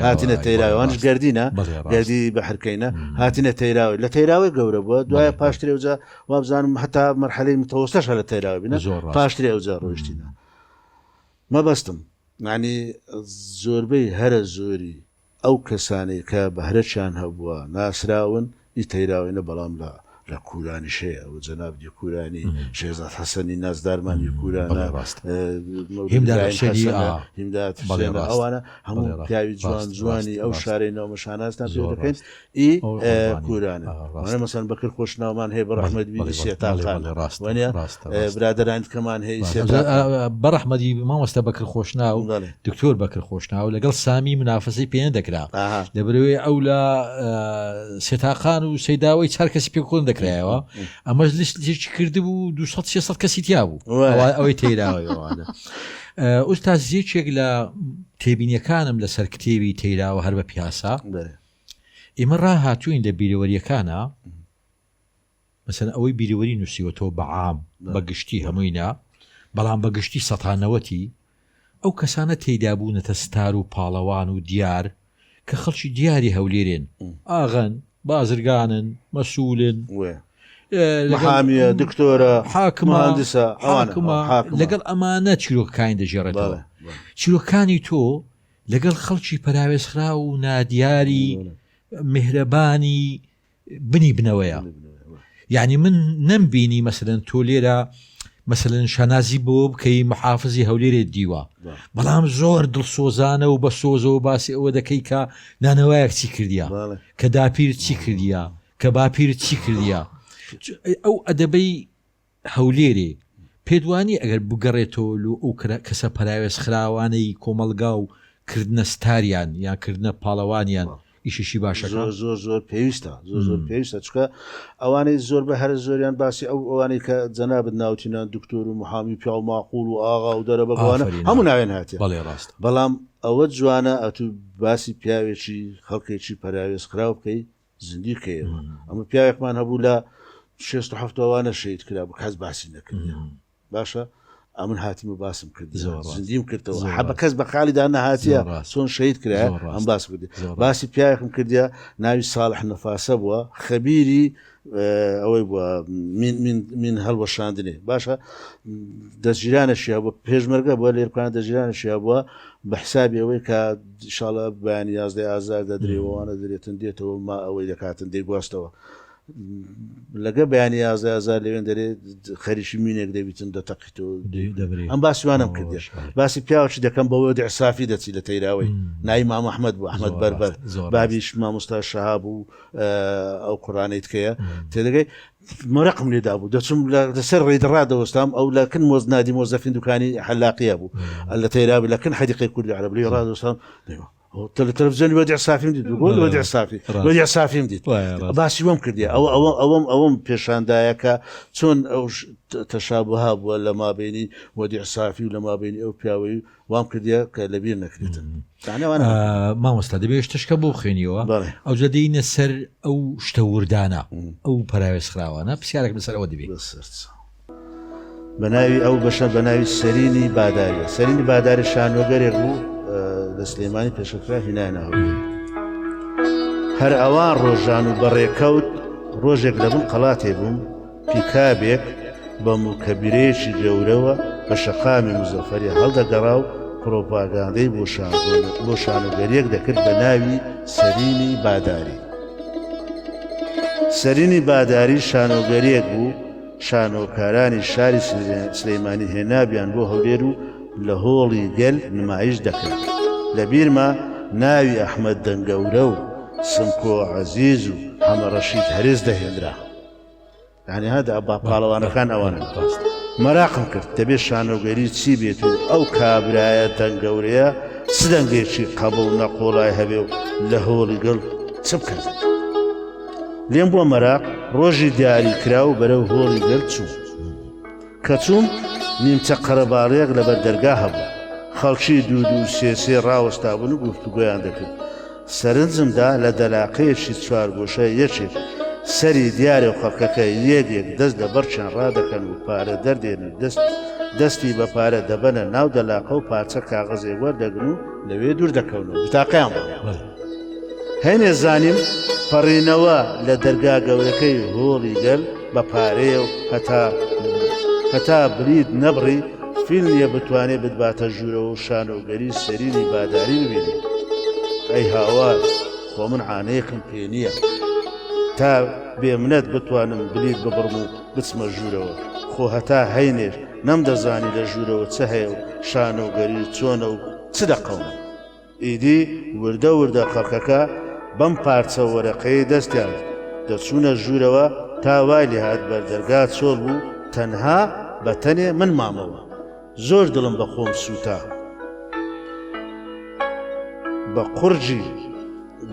هاتینە تەیراوانش گردینە گردی بەحرکەینە هاتینە تەیراوی لە تەیراوی گەورە بووە دوایە پاشترێ ئەوجا وابزانم هەتا مەرحەلەی متەوەسەش لە تەیراوی بینە پاشترێ ئەوجا ڕۆیشتینە مەبەستم یعنی زۆربەی هەرە زۆری ئەو کەسانەی کە بەهرەچیان هەبووە ناسراون ئی تەیراوینە بەڵام لە کورانی شەیە و جەناب دیکورانی شێزاد حەسەنی نازدارمان دیکورانە هیمداد ئەوانە هەموو پیاوی جوان جوانی ئەو شارەی ناومەشاناستان پێ دەکەین ئی کورانە مەسەن بەکر خۆشناومان هەیە بە ڕەحمەدی سێتاقان وانە برادەرانی کەمان هەیە بە ڕەحمەدی مامۆستا بەکر خۆشناو دکتۆر بەکر خۆشناو لەگەڵ سامی منافەسەی پێ نەدەکرا لەبەرەوەی ئەو لە سێتاقان و سەیداوەی چار کەسی پێ خۆن دەکرایەوە ئەمەش لێکی کردبوو 200 کەسی تیا بوو ئەوەی تەیراوەوانە ئوستا زیێکێک لە تێبینیەکانم لەسەر کتێبی تەیراوە هەر بە پیاسا ئێمە ڕاهاتووین لە بیرەوەریەکانە مەسەن ئەوەی بیرەوەری نووسیوەتەوە بەعام بەگشتی هەمووینا بەڵام بەگشتی سەتانەوەتی ئەو کەسانە تێیدا بوونەتە ستار و پاڵەوان و دیار کە خەڵکی دیاری هەولێرێن ئاغەن بازرگانن مەسوولن حامیە دکتۆرە حاکمە لەگەڵ ئەمانە چیرۆکەکانی دەژێڕێتەوە چیرۆکانی تۆ لەگەڵ خەڵکی پەراوێزخرا و نادیاری مهرەبانی بنی بنەوەیە یعنی من نەمبینی مەسەلەن تۆ لێرە مەسەلەن شانازی بۆ بکەی محافزی هەولێرێت دیوە بەڵام زۆر دڵسۆزانە و بە سۆزەوە باسی ئەوە دەکەی کە نانەوەیەک چی کردیە کە داپیر چی کردیە کە باپیر چی کردیە ئەو ئەدەبەی هەولێرێ پێدوانی ئەگەر بگەڕێتەوە ئەو کەسە پەراوێز خراوانەی کۆمەلگا و کردنە ستاریان یان کردنە پاڵەوانیان ئیششی باشە زۆر پێویستە زۆر پێویستە چکە ئەوانەی زۆر بە هەر زۆریان باسی ئەوانەی کە جەنابەت ناوتینان دکتۆر و محامی پیا و ماقول و ئاغا و دەرە بەوانە هەموو ناوێن هاتێ بەڵام ئەوە جوانە ئەتو باسی پیاوێکی خەڵکێکی پەراوێز خراو بکەی زیندی بکەیەوە ئەمە پیاوێکمان هەبوو لە 67وانە شەید کرا بە کەس باسی نەکردە باشە ئەمن هاتیمە باسم کرد زندیم کردەوە حەبە کەس بە خالیدا نەهاتیە چۆن شەید کرا ئەم باس کردی باسی پیاوێکم کردیا ناوی ساڵح نەفاسە بووە خەبیری ئەوەی بووە من هەڵوەشاندنێ باشە دەستگیرانەشیا بووە پێشمەرگە بووە لێرکان دەژیرانەشیا بووە بە حسابی ئەوەی کە شاڵە بەیانی یازدەی ئازار دەدرێەوەوانە دەرێتن دێتەوە ما ئەوەی دەکاتن دەیگواستەوە لەگە بەیانی یازدە ئازار لەوێن دەرێت خەریشی مینێک دەبیتن دەتەقیتەوە ئەم باسیوانم کردێش باسی پیاوەچی دەکەم بەوە دعسافی دەچی لە تەیراوەی نای مام ئەحمەد بوو ئەحمەد بەربەر بابیش مامۆستا شەهاب و ئەو قورانەی تکەیە تێدەگەی مەرەقم لێدا بوو دەچم لەسەر ڕێدەڕا دەوەستام ئەو لەکن مۆز نادی مۆزەفین دوکانی حەلاقیە بوو لە تەیراوی لەکن حەدیقەی کوردی عەرەب لێ ڕادەوەستام تەلەڤیزیۆنی وەدیع سافیم دیت بۆ وەدیع سافیم دیت باسی وەم کردی ئەوەم پێشاندایە کە چۆن ئەو تەشابوها بووە لە مابینی وەدیع سافی و لە مابینی ئەو پیاوەی وام کردیە کە لەبیر نەکرێتن مامۆستا دەبێت شتشکە بۆ خوێنیەوە ئەو جەدەینە سەر ئەو شتە وردانە ئەو پەراوێزخراوانە پرسیارێک بەسەر ئەوە دەبێت بەناوی ئەو بەشە بەناوی سەرینی باداریە سەرینی باداری شانۆگەرێک بوو لە سلێمانی پێشکرا هیناناوە هەر ئەوان ڕۆژان و بەڕێکەوت ڕۆژێک لەبن قەڵاتێ بووم پیکابێک بە موکەبیرەیەکی گەورەوە بە شەقامی مزەفەری هەڵدەگەڕا و پرۆپاگاندەی بۆ شانۆگەریەک دەکرد بە ناوی سەرینی باداری سەرینی باداری شانۆگەریەک بوو شانۆکارانی شاری سلەیمانی هێنابیان بۆ هەولێر و لە هۆڵی گەل نمایش دەکرد لە بیرما ناوی ئەحمەد دەنگەورە و سمکۆ عەزیز و حەمەڕەشید هەرێز دەهێنرا یعنی هەدا با پاڵەوانەکان ئەوانە مەراقم کرد دەبێت شانۆگەری چی بێت و ئەو کابرایە دەنگەورەیە چ دەنگێکی قەبوڵ نەقۆڵای هەبێ و لە هۆڵی گەڵ چ بکرد لێم بۆ مەراق ڕۆژی دیاری کرا و بەرەو هۆڵی گەل چوو کە چووم نیمچە قەرەباڵەیەک لەبەر دەرگا هەبوو خەڵکی دوو و سێ ڕاوەستابوون و گفتوگۆیان دەکرد سەرنجمدا لە دەلاقەیەکی چوارگۆشە یەکێک سەری دیارە و خەڵکەکە یەکێک دەست لە بەرچیان ڕادەکەن و پارە دەردێن دەستی بە پارە دەبەنە ناو دەلاقە و پارچە کاغەزێک وەردەگرن و لەوێ دوور دەکەونەوە بتاقیان هەینێ زانیم پەڕینەوە لە دەرگا گەورەکەی هۆڵی گەل بە پارەیە و هەتا برید نەبڕی فیلمیە بتوانێت بتباتە ژوورەوە و شانۆگەری سەرینی باداری ببینێ ئەی هاوار خۆ من عانەیەکم پێ نییە تا بێمنەت بتوانم بلیت ببڕم و بچمە ژوورەوە خۆ هەتا هەینێش نەم دەزانی لە ژوورەوە چه هەیە و شانۆگەری چۆنە و چ دەقەونە ئیدی وردە وردە خەڵکەکە بەم پارچە وەرەقەی دەستیان دەچوونە ژوورەوە تا وای لێ هات بەردەرگا چۆڵ بوو تەنها بەتەنێ من مامەوە زۆر دڵم بە خۆم سووتا بە قورجی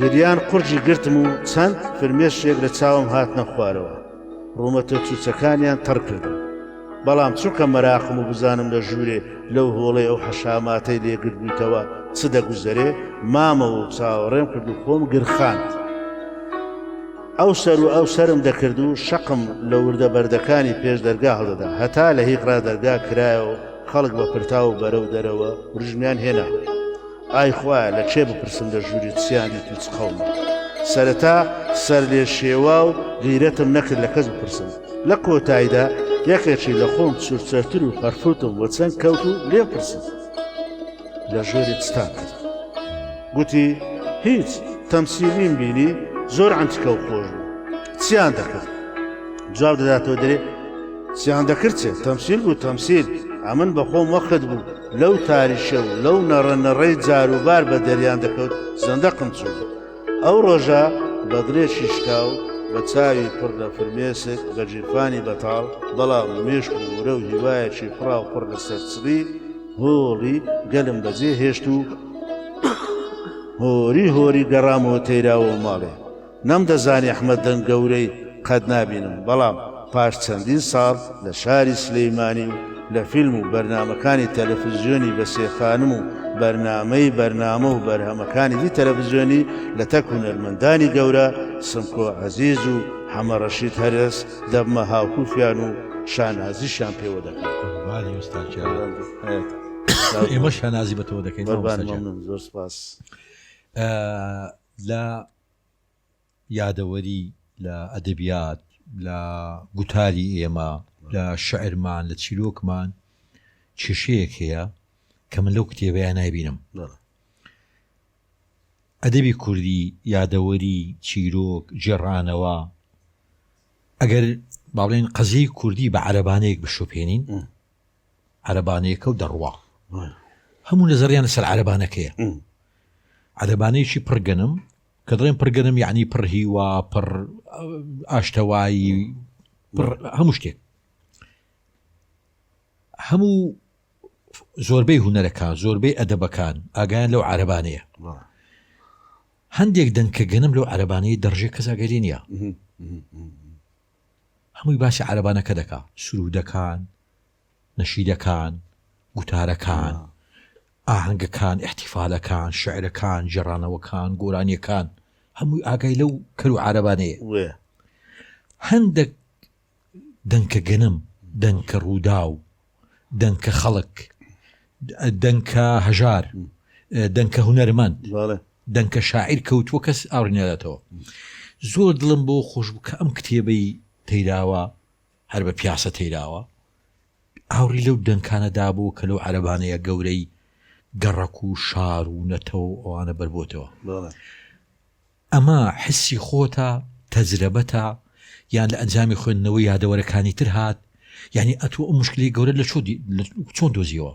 گریان قورجی گرتم و چەند فرمێشێک لە چاوم هاتنە خوارەوە ڕوومەتە چوچەکانیان تەڕ کردم بەڵام چووکە مەراقم و بزانم لە ژوورێ لەو هۆڵەی ئەو حەشاماتەی لێگرت بوویتەوە چ دەگوزەرێ مامەوە و چاوەڕێم کرد و خۆم گرخاند ئەو سەر و ئەو سرم دەکرد و شەقم لە وردە بەردەکانی پێش دەرگا هەڵدەدا هەتا لە هیقرا دەرگا کرایەوە خەڵک بە پرتا و بەرەو دەرەوە ورژمیان هێنا ئای خوایە لە چێ بپرسم لە ژووری چیانی تو چقەومە سەرەتا سەر لێ شێوا و غیرەتم نەکرد لە کەس بپرسم لە کۆتاییدا یەکێکی لە خۆم چورچەرتر و پەرفوتم وە چەند کەوت و لێ پرسم لە ژۆری چتان کرد گوتی هیچ تەمسیلیم بینی زۆر ئەنتیکە و خۆش بوو چیان دەکرد جواب دەداتەوە دەرێ چیان دەکرد چێ تەمسیل بوو تەمسیل ئەمن بە خۆم وەخت بوو لەو تاریشە و لەو نەڕەنەڕەی جاروبار بە دەریان دەکەوت زەندەقم چوو ئەو ڕۆژە بە درێژی شکاو بە چاوی پڕ لە فرمێسک بە جیرفانی بەتاڵ بەڵام مێشک و ورە و هیوایەکی پڕا و پڕ لە سەرچڕی هۆڵی گەلم بەجێ هێشت و هۆری گەڕامەوە تەیراوە ماڵێ نەم دەزانی ئەحمەد دەنگەورەی قەت نابینم بەڵام پاش چەندین ساڵ لە شاری سلەیمانی و لە فیلم و بەرنامەکانی تەلەڤیزیۆنی بە سێخانم و بەرنامە و بەرهەمەکانی دی تەلەڤیزیۆنی لە تەک هونەرمەندانی گەورە سمکۆ عەزیز و حەمەڕەشید هەرێز دەبمە هاوکوفیان و شانازیشان پێوە دەکەن ئێمە شانازی بە تۆ دەکەین زۆر سپاس لە یادەوەری لە ئەدەبیات لە گوتاری ئێمە لە شعرمان لە چیرۆکمان کێشەیەک هەیە کە من لەو کتێبەیە نایبینم. ئەدەبی کوردی یادەوەری چیرۆک جێڕانەوە ئەگەر باڵێن قەزەی کوردی بە عەرەبانەیەک بشۆپێنین عەرەبانەیەکە و دەڕوا هەموو نەزەریان لەسەر عەرەبانەکەیە. عەرەبانەیەکی پڕگەنم کە دڵێن پڕگەنم یعنی پڕ هیوا پڕ ئاشتەوایی هەموو شتێک هەموو زۆربەی هونەرەکان زۆربەی ئەدەبەکان ئاگایان لەو عەرەبانەیە. هەندێک دەنکە گەنم لەو عەرەبانەی دەڕژێ کەس ئاگەری نییە هەمووی باسی عەرەبانەکە دەکا سرودەکان نەشیدەکان گوتارەکان ئاهەنگەکان احتیفالەکان شعرەکان جێڕانەوەکان گۆرانیەکان هەمووی ئاگای لەو کەر و عەرەبانەیە. هەندێک دەنکە گەنم دەنکە ڕووداو دەنکە خەڵک دەنکە هەژار دەنکە هونەرمەند دەنکە شاعیر کەوتووە کەس ئاوری نەداتەوە. زۆر دڵم بۆ خۆش بوو کە ئەم کتێبەی تەیراوە هەر بە پیاسە تەیراوە ئاوری لەو دەنکانەدا بوو کە لەو عەرەبانەیە گەورەی گەڕەک و شار و نەتەوە ئەوانە بەربۆتەوە. ئەمە حسی خۆتە تەجربەتە یان لە ئەنجامی خوێندنەوەی یادەوەرەکانی تر هات یعنی ئەتوە ئەو مشکلی گەورە لە چۆن دۆزیەوە.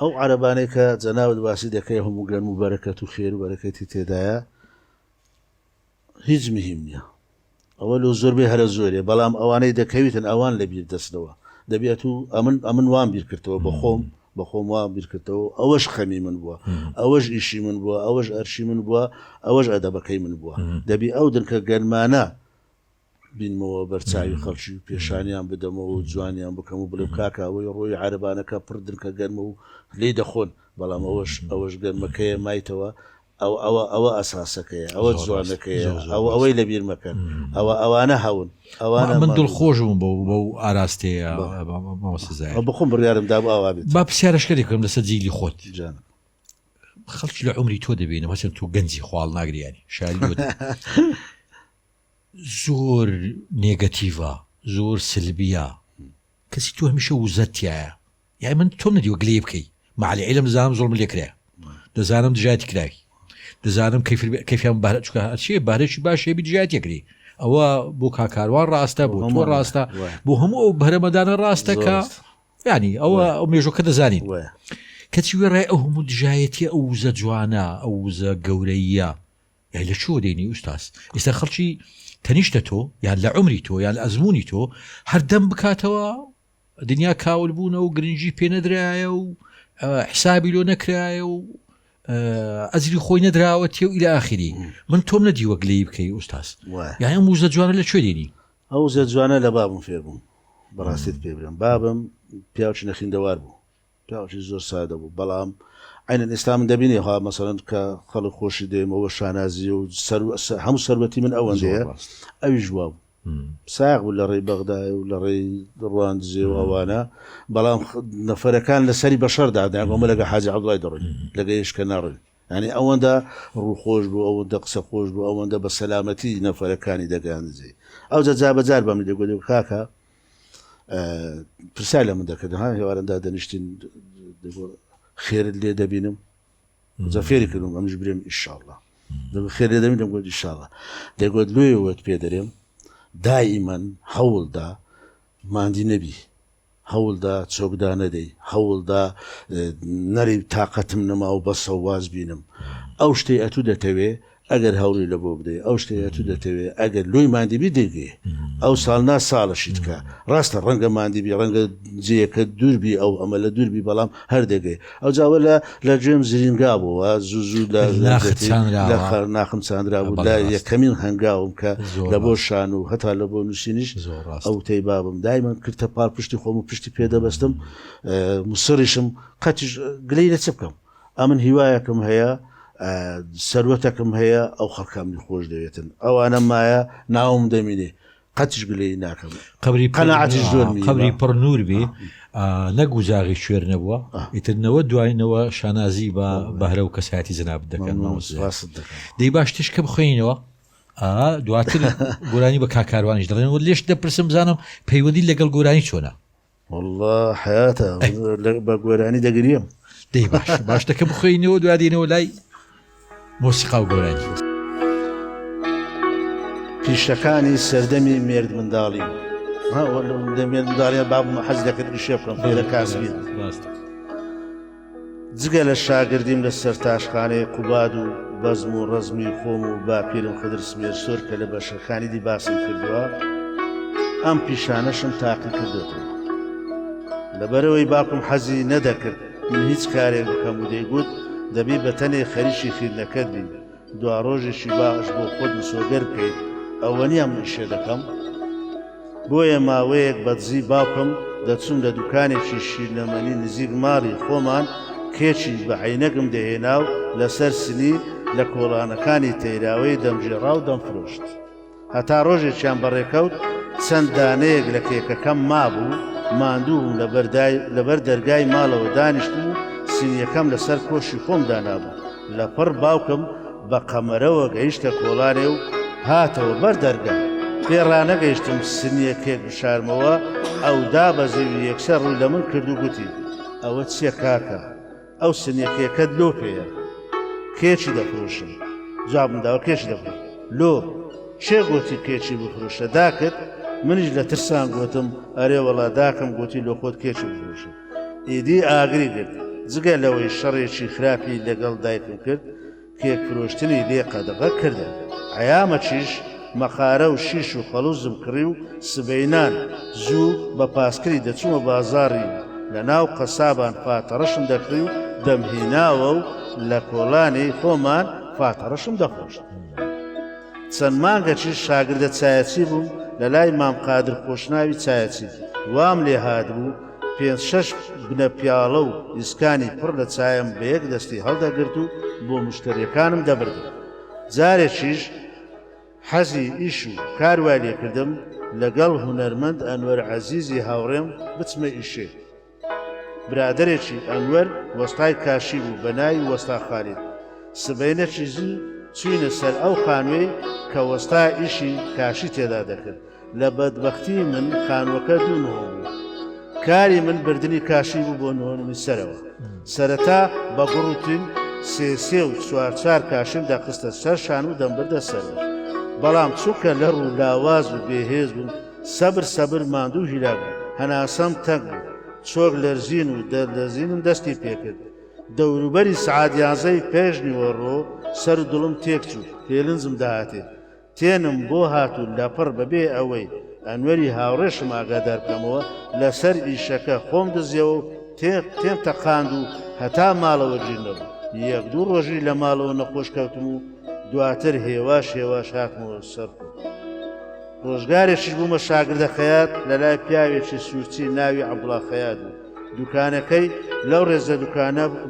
ئەو عەرەبانەی کە جەناوت باسی دەکەی هەموو گەرم و بەرەکەت و خێر و بەرەکەتی تێدایە هیچ مهم نییە. ئەوە لە زۆربەی هەرە زۆرێ بەڵام ئەوانەی دەکەویتن ئەوان لە بیر دەستنەوە دەبێت و ئەمن وان بیر کردەوە بە خۆم وان بیر کردەوە ئەوەش خەمی من بووە ئەوەش ئیشی من بووە ئەوەش ئەرشی من بووە ئەوەش ئەدەبەکەی من بووە دەبی ئەو دنکە گەرمانە بینمەوە بەرچاوی خەڵکی و پێشانیان بدەمەوە و جوانیان بکەم و بڵێم کاکە ئەوەی ڕۆی عەرەبانەکە پڕ دنکە گەرمە و لێ دەخۆن بەڵام ئەوەش گەرمەکەیە مایتەوە ئەوە ئەساسەکەیە ئەوە جوانەکەیە ئەوەی لە بیر مەکەن ئەوانە هەون ئەوانە من دڵخۆشم بۆ ئاراستەیە بخۆم بڕیارمدا بۆ ئاوا بێت با پرسیارەشکەی کەم لەسەر جیلی خۆت خەڵکی لە عمری تۆ دەبێنە مەچەند تو گەنجی خواڵ ناگریانی شاری زۆر نێگەتیڤە زۆر سلبیە کەسی تو هەمیشە وزەتیایە یای من تۆم نەدیوە گلێ بکەی معلی عیلم دەزانم زۆڵم لێکرێ دەزانم دژایەتی کرای دەزانم کەفیان چیە بارێکی باشێبی دژایەتێکری ئەوە بۆ کاکاروان ڕاستە بۆ تۆ ڕاستە بۆ هەموو ئەو بەرەمەدانە ڕاستەکە ینی ئەو مێژۆکە دەزانین کەچی وێڕای ئەو هەموو دژایەتی ئەو وزە جوانە ئەو وزە گەورەیە یای لە چۆ دێنی ئوستاس ئێستا خەڵکی تەنیشتە تۆ یان لە عمری تۆ یان لە ئەزمموی تۆ هەردەم بکاتەوە دنیا کاول بوونە و گرنگی پێ نەدرایە و حسابی لۆ نەکرایە و ئەزری خۆی نەدراوەتێ و ئیلە ئاخری من تۆم نەدیوە گلەی بکەی ئوستاس یان ئەم وزە جوانە لە کوێ دێنی ئەو وزە جوانە لە بابم فێر بووم بەڕاستیت پێ برم بابم پیاوچی نەخیندەوار بوو پیاوچی زۆر سادە بوو بەڵام عینەن ئێستا من دەبینێ ها مەسەڵەن کە خەڵک خۆشی دێمەوە شانازی و هەموو سەربەتی من ئەوەندەیە ئەوی ژوا بوو ساغ بوو لە ڕێی بەغدای و لە ڕێی ڕواندزێ و ئەوانە بەڵام نەفەرەکان لەسەری بەشەردادا ئەمە لەگە حاجی عەبدوڵای دەڕۆین لەگە هێشکە ناڕۆین ینی ئەوەندە ڕووخۆش بوو ئەوەندە قسە خۆش بوو ئەوەندە بە سەلامەتی نەفەرەکانی دەگەاندزێ ئەو جا بەجار بەم لێگوێ کاکە پرسیار لە من دەکرد ها هێوارەندا دەنیشتین خێرت لێ دەبینم فێری کردم ئەمش برێم ئیشاڵڵا خێر لێ دەبینم گوت ئیشاڵڵا دەگوت لێوەت پێ دەرێم دائیمەن هەوڵدا ماندی نەبی هەوڵدا چۆکدا نەدەی هەوڵدا نەری تااقەتم نەما و بەسە واز بینم ئەو شتەی ئەتوو دەتەوێ ئەگەر هەوڵی لە بۆ بدەی ئەو شتەی ئەتوو دەتەوێ ئەگەر لۆی مادیبی دەگێ ئەو ساڵنا ساڵەشیت کە ڕاستە ڕەنگە مادیبی ڕەنگە جەیەکە دووربی ئەو ئەمە لە دووربی بەڵام هەر دەگەی ئەو جاوە لە جێم زرینگا بووە زوو ناخم چاندرا بوو لە یەکەمین هەنگاوم کە لە بۆ شان و هەتا لە بۆ نووسینیش ئەو تەی بابم دایمەن کردتە پار پشتی خۆم و پشتی پێدەبەستم مسڕیشم قەتیش گلەی لە چ بکەم ئەمن هیوایەکەم هەیە سەروەتەکەم هەیە ئەو خەڵکامی خۆش دەوێتن ئەوانە مایە ناوم دەمینێ قەتیش گلەی ناکەم قەناعەتی زۆر قەبری پڕ نور بێ نەگوزاغی شوێر نەبووە ئیترنەوە دوایینەوە شانازی بە بەهرە و کەسایەتی جەناب دەکەن دەی باش تشکە بخۆینەوە دواتر گۆرانی بە کاکاروانیش دەڵێن لێش دەپرسم بزانم پەیوەندی لەگەڵ گۆرانی چۆنە والله حياتها بقولاني دقريم دەی باش دەکە بخۆینەوە دوادینەوە لای مۆسیقا و گۆرانی پیشەکانی سەردەمی مێرد منداڵی مێرد منداڵیە بابم حەز دەکرد شێ بکەم فێرە کاسبی جگە لە شاگردیم لە سەر تاشخانەی قوباد و بەزم و ڕەزمی خۆم و باپیرم خدر سمێر سۆر کە لە بەشەکانی دی باسم کردووە ئەم پیشانەشم تاقی کردوتەوە لەبەرەوەی باکم حەزی نەدەکرد من هیچ کارێک بکەم و دەیگوت دەبی بە تەنێ خەریشی خیرنەکەت بین دوا ڕۆژێکی باش بۆ خۆت مسۆگەر بکەیت ئەوە نییە من شێ دەکەم بۆیە ماوەیەک بەدزی باوکم دەچوون لە دوکانێکی شیرنەمەنی نزیک ماڵی خۆمان کێچی بە عینەکم دەهێنا و لەسەر سنی لە کۆڵانەکانی تەیراوەی دەمژێڕا و دەمفرۆشت هەتا ڕۆژێکیان بەڕێکەوت چەند دانەیەک لە کێکەکەم مابوو ماندووم لەبەر دەرگای ماڵەوە دانیشت و سینیەکەم لەسەر کۆشی خۆم دانابوو لە پڕ باوکم بە قەمەرەوە گەیشتە کۆڵانێ و هاتەوە بەر دەرگا پێڕانەگەیشتم سنیە کێک بشارمەوە ئەو دا بە زەوی یەکسەر ڕووی لە من کرد و گوتی ئەوە چییە کاکە ئەو سنیەکێکت لۆ پێیە کێچی دەفرۆشم جوابمداوە کێچی دەفرۆش لۆ چێ گوتی کێچی بفرۆشە داکرد منیش لە ترسان گوتم ئەرێ وەڵا داکەم گوتی لۆ خۆت کێچی بفرۆشە ئیدی ئاگری کرد جگە لەوەی شەڕێکی خراپی لەگەڵ دایکم کرد کێک فرۆشتنی لێ قەدەغە کردن عیامە چیش مەخارە و شیش و خەڵوزم کڕی و سبەینان زوو بە پاسکری دەچوومە بازاڕی لە ناو قەسابان فاتەڕەشم دەکڕی و دەمهیناوە و لە کۆڵانی خۆمان فاتەڕەشم دەخۆشت چەند مانگەچی شاگردە چایەچی بووم لە لای مام قادر خۆشناوی چایەچی وام لێ هاتبوو 5-6 بنە پیاڵە و ئیسکانی پڕ لە چایم بە یەک دەستی هەڵدەگرت و بۆ مشتریەکانم دەبردم جارێکیش حەزی ئیش و کاروای لێکردم لەگەڵ هونەرمەند ئەنوەر عەزیزی هاوڕێم بچمە ئیشێ برادەرێکی ئەنوەر وەستای کاشی بوو بە ناوی وەستا خالید سبەینەکی زی چوینە سەر ئەو خانوێی کە وەستا ئیشی کاشی تێدا دەکرد لە بەدبەختی من خانوەکە دوو نهۆ بوو کاری من بردننی کاشی بوو بۆ نهۆنمی سەرەوە سەرەتا بە گوڕوتین سێ و چوار کاشم دەخستە سەر شان و دەمبردە سەر بەڵام چووکە لە ڕوو لاواز و بێهێز بوون سەبر ماندوو هیلا بوو هەناسەم تەنگ بوو چۆک لەرزین و دەرلەرزینم دەستی پێکرد دەوروبەری سعات 11 پێش نیوەڕۆ سەر و دڵم تێک چوو پێلنجم داهاتێ تێنم بۆ هاتوو لەپڕ بەبێ ئەوەی ئەنوەری هاوڕێشم ئاگادار بکەمەوە لەسەر ئیشەکە خۆم دزیەوە و تێم تەقاند و هەتا ماڵەوە گیرنەوە یەک دوو ڕۆژی لە ماڵەوە نەخۆش کەوتم و دواتر هێواش هاتمەوە سەر ڕۆژگارێکیش بوومە شاگردە خەیات لە لای پیاوێکی سوورچی ناوی عەبدوڵڵا خەیات بوو دوکانەکەی لەو ڕێزە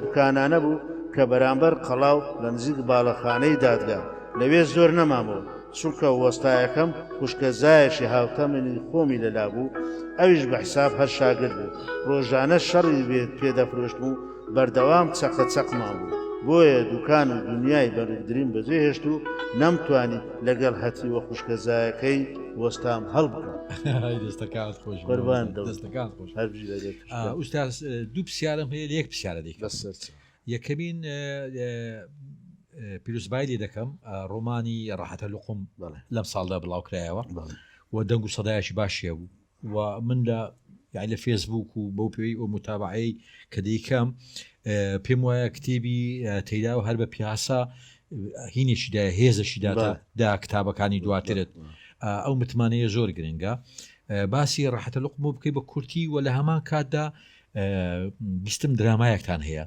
دوکانانە بوو کە بەرامبەر قەڵاو لە نزیک باڵەخانەی دادگا لەوێ زۆر نەمامەوە چونکە وەستایەکەم خوشکەزایەکی هاوتەمەنی خۆمی لەلا بوو ئەویش بە حیساب هەر شاگرد بوو ڕۆژانە شەڕی پێدەفرۆشتم و بەردەوام چەقەچەقمان بوو بۆیە دوکان و دنیای بەڕێدرین بەجێ هێشت و نەمتوانی لەگەڵ هەتی وە خوشکەزایەکەی وەستام هەڵ بکەم دەستەکات خۆش دەستەکان خۆش ئوستاز دوو پرسیارم هەیە یەک پرسیارە دیکە یەکەمین پیرۆزبای لێ دەکەم ڕۆمانی ڕاحەتە لوقم لەم ساڵدا بڵاوکرایەوە و دەنگ و سەدایەکی باشیە بوو و من لە یعنی لە فێسبوک و بەو پێوەی ئەو متابعەی کە دەیکەم پێم وایە کتێبی تەیدا و هەر بە پیاسە هینێکیدا هێزەشیدا دا کتابەکانی دواترت ئەو متمانەیە زۆر گرنگە باسی ڕاحەتە لوقم بکەی بە کورتی و لە هەمان کاتدا بیستم درامایەکتان هەیە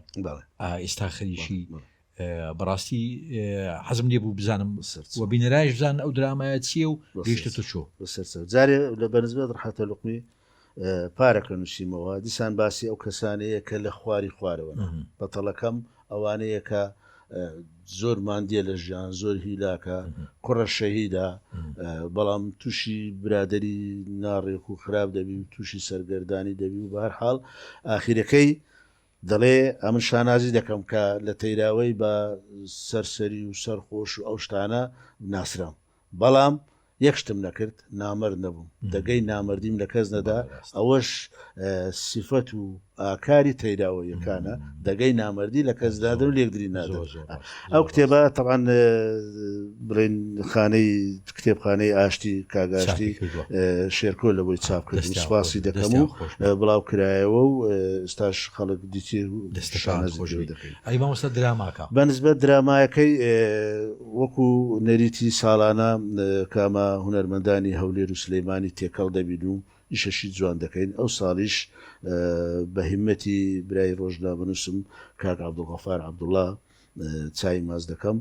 ئێستا خەریشی بەڕاستی حەزم لێ بوو بزانم و بینەرایش بزان ئەو درامایە چییە و گەیشتە چۆ جارێ لە بەنسبەت ڕاحەتە لوقمی پارەکە نووسیمەوە دیسان باسی ئەو کەسانەیە کە لە خواری خوارەوە بەتەڵەکەم ئەوانەیە کە زۆر ماندیە لە ژیان زۆر هیلاکە کوڕە شەهیدا بەڵام تووشی برادری ناڕێک و خراپ دەبی و تووشی سەرگەردانی دەبی و بە هەر حاڵ ئاخیرەکەی دەڵێ ئەمن شانازی دەکەم کە لە تەیراوەی بە سەرسەری و سەرخۆش و ئەو شتانە ناسرام بەڵام یەکشتم نەکرد نامەرد نەبووم دەگەی نامەردیم لە کەس نەدا ئەوەش سیفەت و ئاکاری تەیراوە یەکانە دەگەی نامەردی لە کەسدادر و لێکدری نادە ئەو کتێبە تەبان بڵێن خانەی کتێبخانەی ئاشتی کاگاشتی شێرکۆ لە بۆی چاپ کرد سوپاسی دەکەم و بڵاو کرایەوە و ئێستاش خەڵک دیتی دەکەین ئەی مامۆستا دراماکە بەنسبەت درامایەکەی وەکو نەریتی ساڵانە کامە هونەرمەندانی هەولێر و سلەیمانی تێکەڵ دەبین و ئیشەشی جوان دەکەین ئەو ساڵیش بە هیمەتی برای ڕۆژنامەنووسم کاک عەبدوڵغەفار عەبدوڵڵا چای ماز دەکەم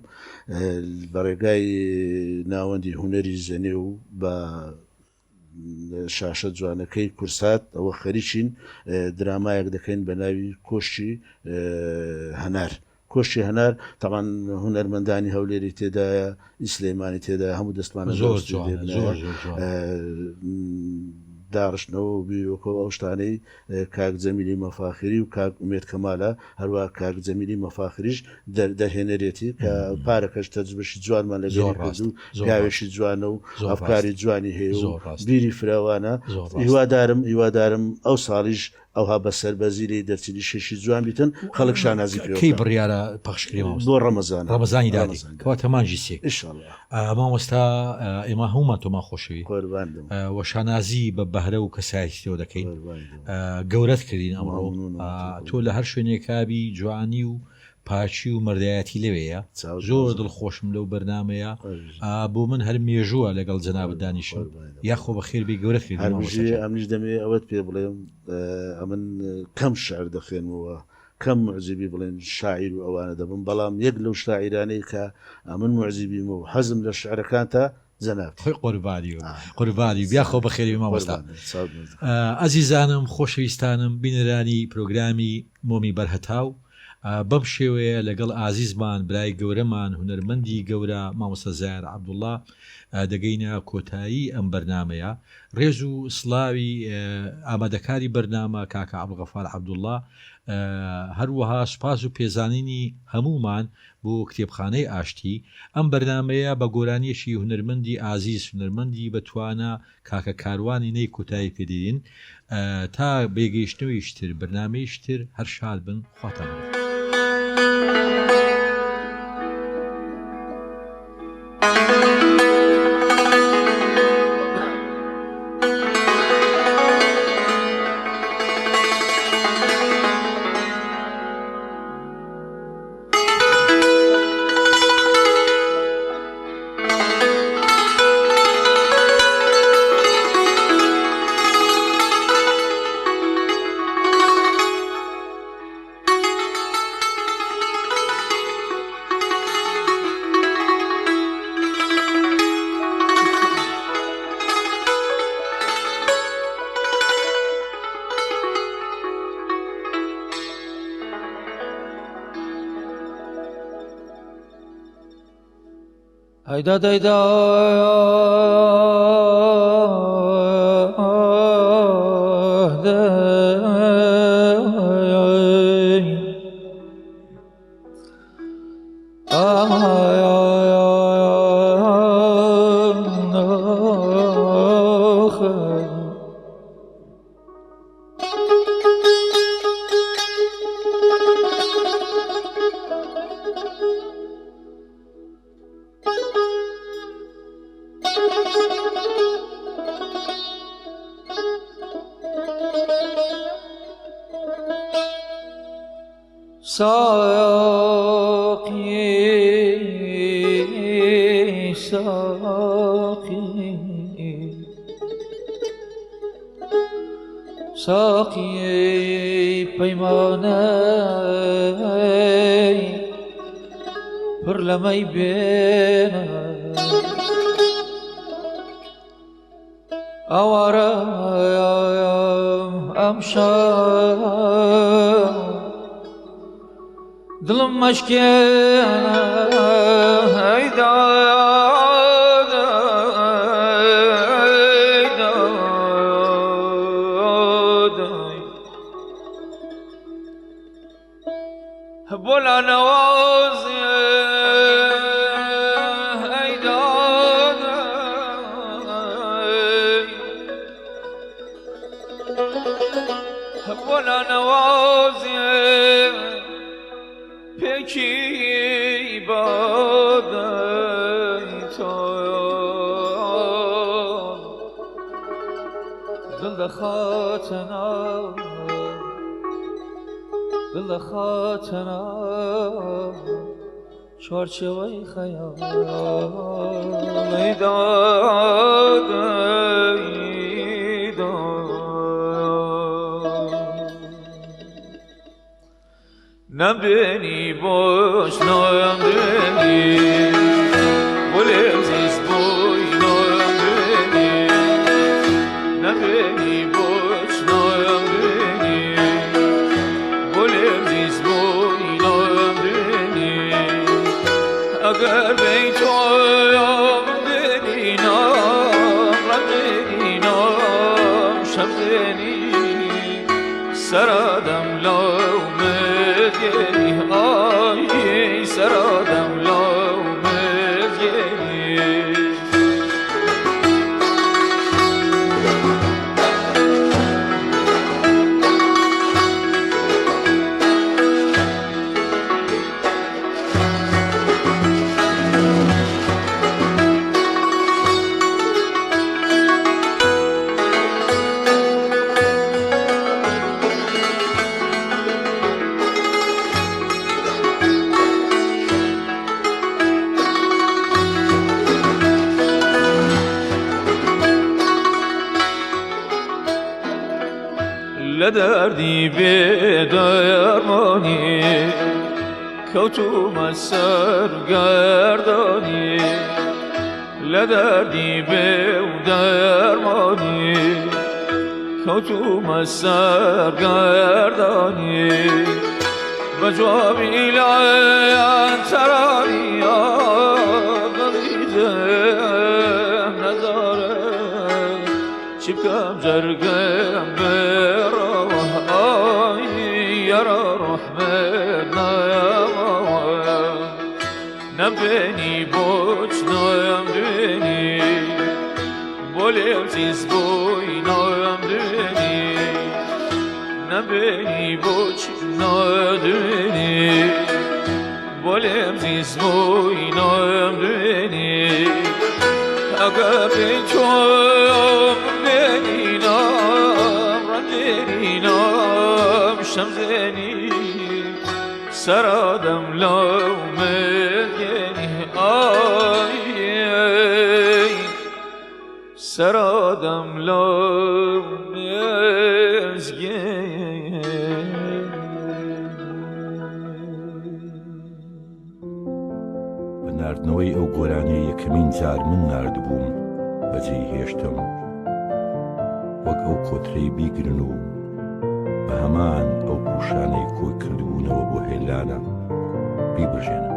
بە ڕێگای ناوەندی هونەری زەنێ و بە شاشە جوانەکەی کورسات ئەوە خەریکین درامایەک دەکەین بە ناوی کۆشتی هەنار کۆشتی هەنار تاوان هونەرمەندانی هەولێری تێدایە ئیسلەیمانی تێدا هەموو دەستمانە زۆر داڕشتنەوە بیرۆکە ئەو شتانەی کاک جەمیلی مەفاخری و کاک ئومێد کەمالە هەروە کاک جەمیلی مەفاخریش دەهێنەرێتی کە پارەکەش تەجربەشی جوانمان لەگەڵ کرد و پیاوێکی جوانە و ئەفکاری جوانی هەیە و بیری فراوانە هیوادارم ئەو ساڵیش ئەوها بەسەر بەزیری دەرچلی شێشی جوان بیتن خەڵک شانازی کەی بڕیارە پەخشکری بۆ ڕەمەزانی دادی کەوا تەمانجی سێ مامۆستا ئێمە هەمومان تۆمان خۆشەوی وە شانازی بە بەهرە و کەسایەتیەوە دەکەین گەورەت کردین ئەمڕۆ تۆ لە هەر شوێنێکابی جوانی و پاچی و مەردایەتی لەوەیە زۆر دڵخۆشم لەو بەرنمەیە بۆ من هەر مێژووە لەگەڵ جەنابەت دانیشم یاخۆ بە خێربی گەورەت کردین ئەمنیش دەمێ ئەوەت پێ بڵێم ئەمن کەم شعر دەخوێنمەوە کەم معجبی بڵێن شاعیر و ئەوانە دەبم بەڵام یەک لەو شاعیرانەی کە ئەمن معجبیمە و حەزم لە شعرەکان تا جەناب خۆی قوربانی بیاخۆ بە خێری مامۆستا ئەزیزانم خۆشەویستانم بینەرانی پرۆگرامی مۆمی بەرهەتاو بەم شێوەیە لەگەڵ ئازیزمان برای گەورەمان هونەرمەندی گەورە مامۆستا زایر عەبدوڵڵا دەگەینە کۆتایی ئەم بەرنمەیە ڕێز و سڵاوی ئامادەکاری بەرنامە کاکە عەبدوڵغەفار عەبدوڵڵا هەروەها سوپاس و پێزانینی هەمومان بۆ کتێبخانەی ئاشتی ئەم بەرنمەیە بە گۆرانیەشی هونەرمەندی ئازیز هونەرمەندی بەتوانە کاکە کاروانی نەی کۆتایی پێدەین تا بێگەیشتنەوەیشتر بەرنمەیشتر هەر شاد بن خواتان Hayda dayda ساقی پیمانه پر لمی بینه آوارم امشب دلم مشکینه ایدا بولا نوازي ايدانا کی بادی تو دل خاطنا چارچوی خیال نبینی باش نبینی ولیم زیست بوی نبینی نبینی باش نبینی ولیم زیست بوی نبینی اگر بیتویم دینام رمینام شمدینی سرادم لومدینی آی سرادم لومدینی لدردی به درمانی کوتوم از سرگردانی لدردی به درمانی کوتوم از سرگردانی و جوابی لعن ترانی آدمیدم نداره چی بکم جرگم برا یارا رحمت نبینی بوچ نایم دینی بولیم زیز بوی نایم دینی نبینی بوچ نایم بولیم زیز بوی نایم دینی اگر بیتویم دینام رندینام شمزینی سرادم لومدینی آی سرادم لومدینی بە ناردنەوەی ئەو گۆرانەی یەکەمین جار من ناردبووم بەجێی هێشتم وەک ئەو کۆترەی بیگرن و بە هەمان ئەو پوشانەی کۆی کردبوونەوە بۆ هێلانە بیبژێنم.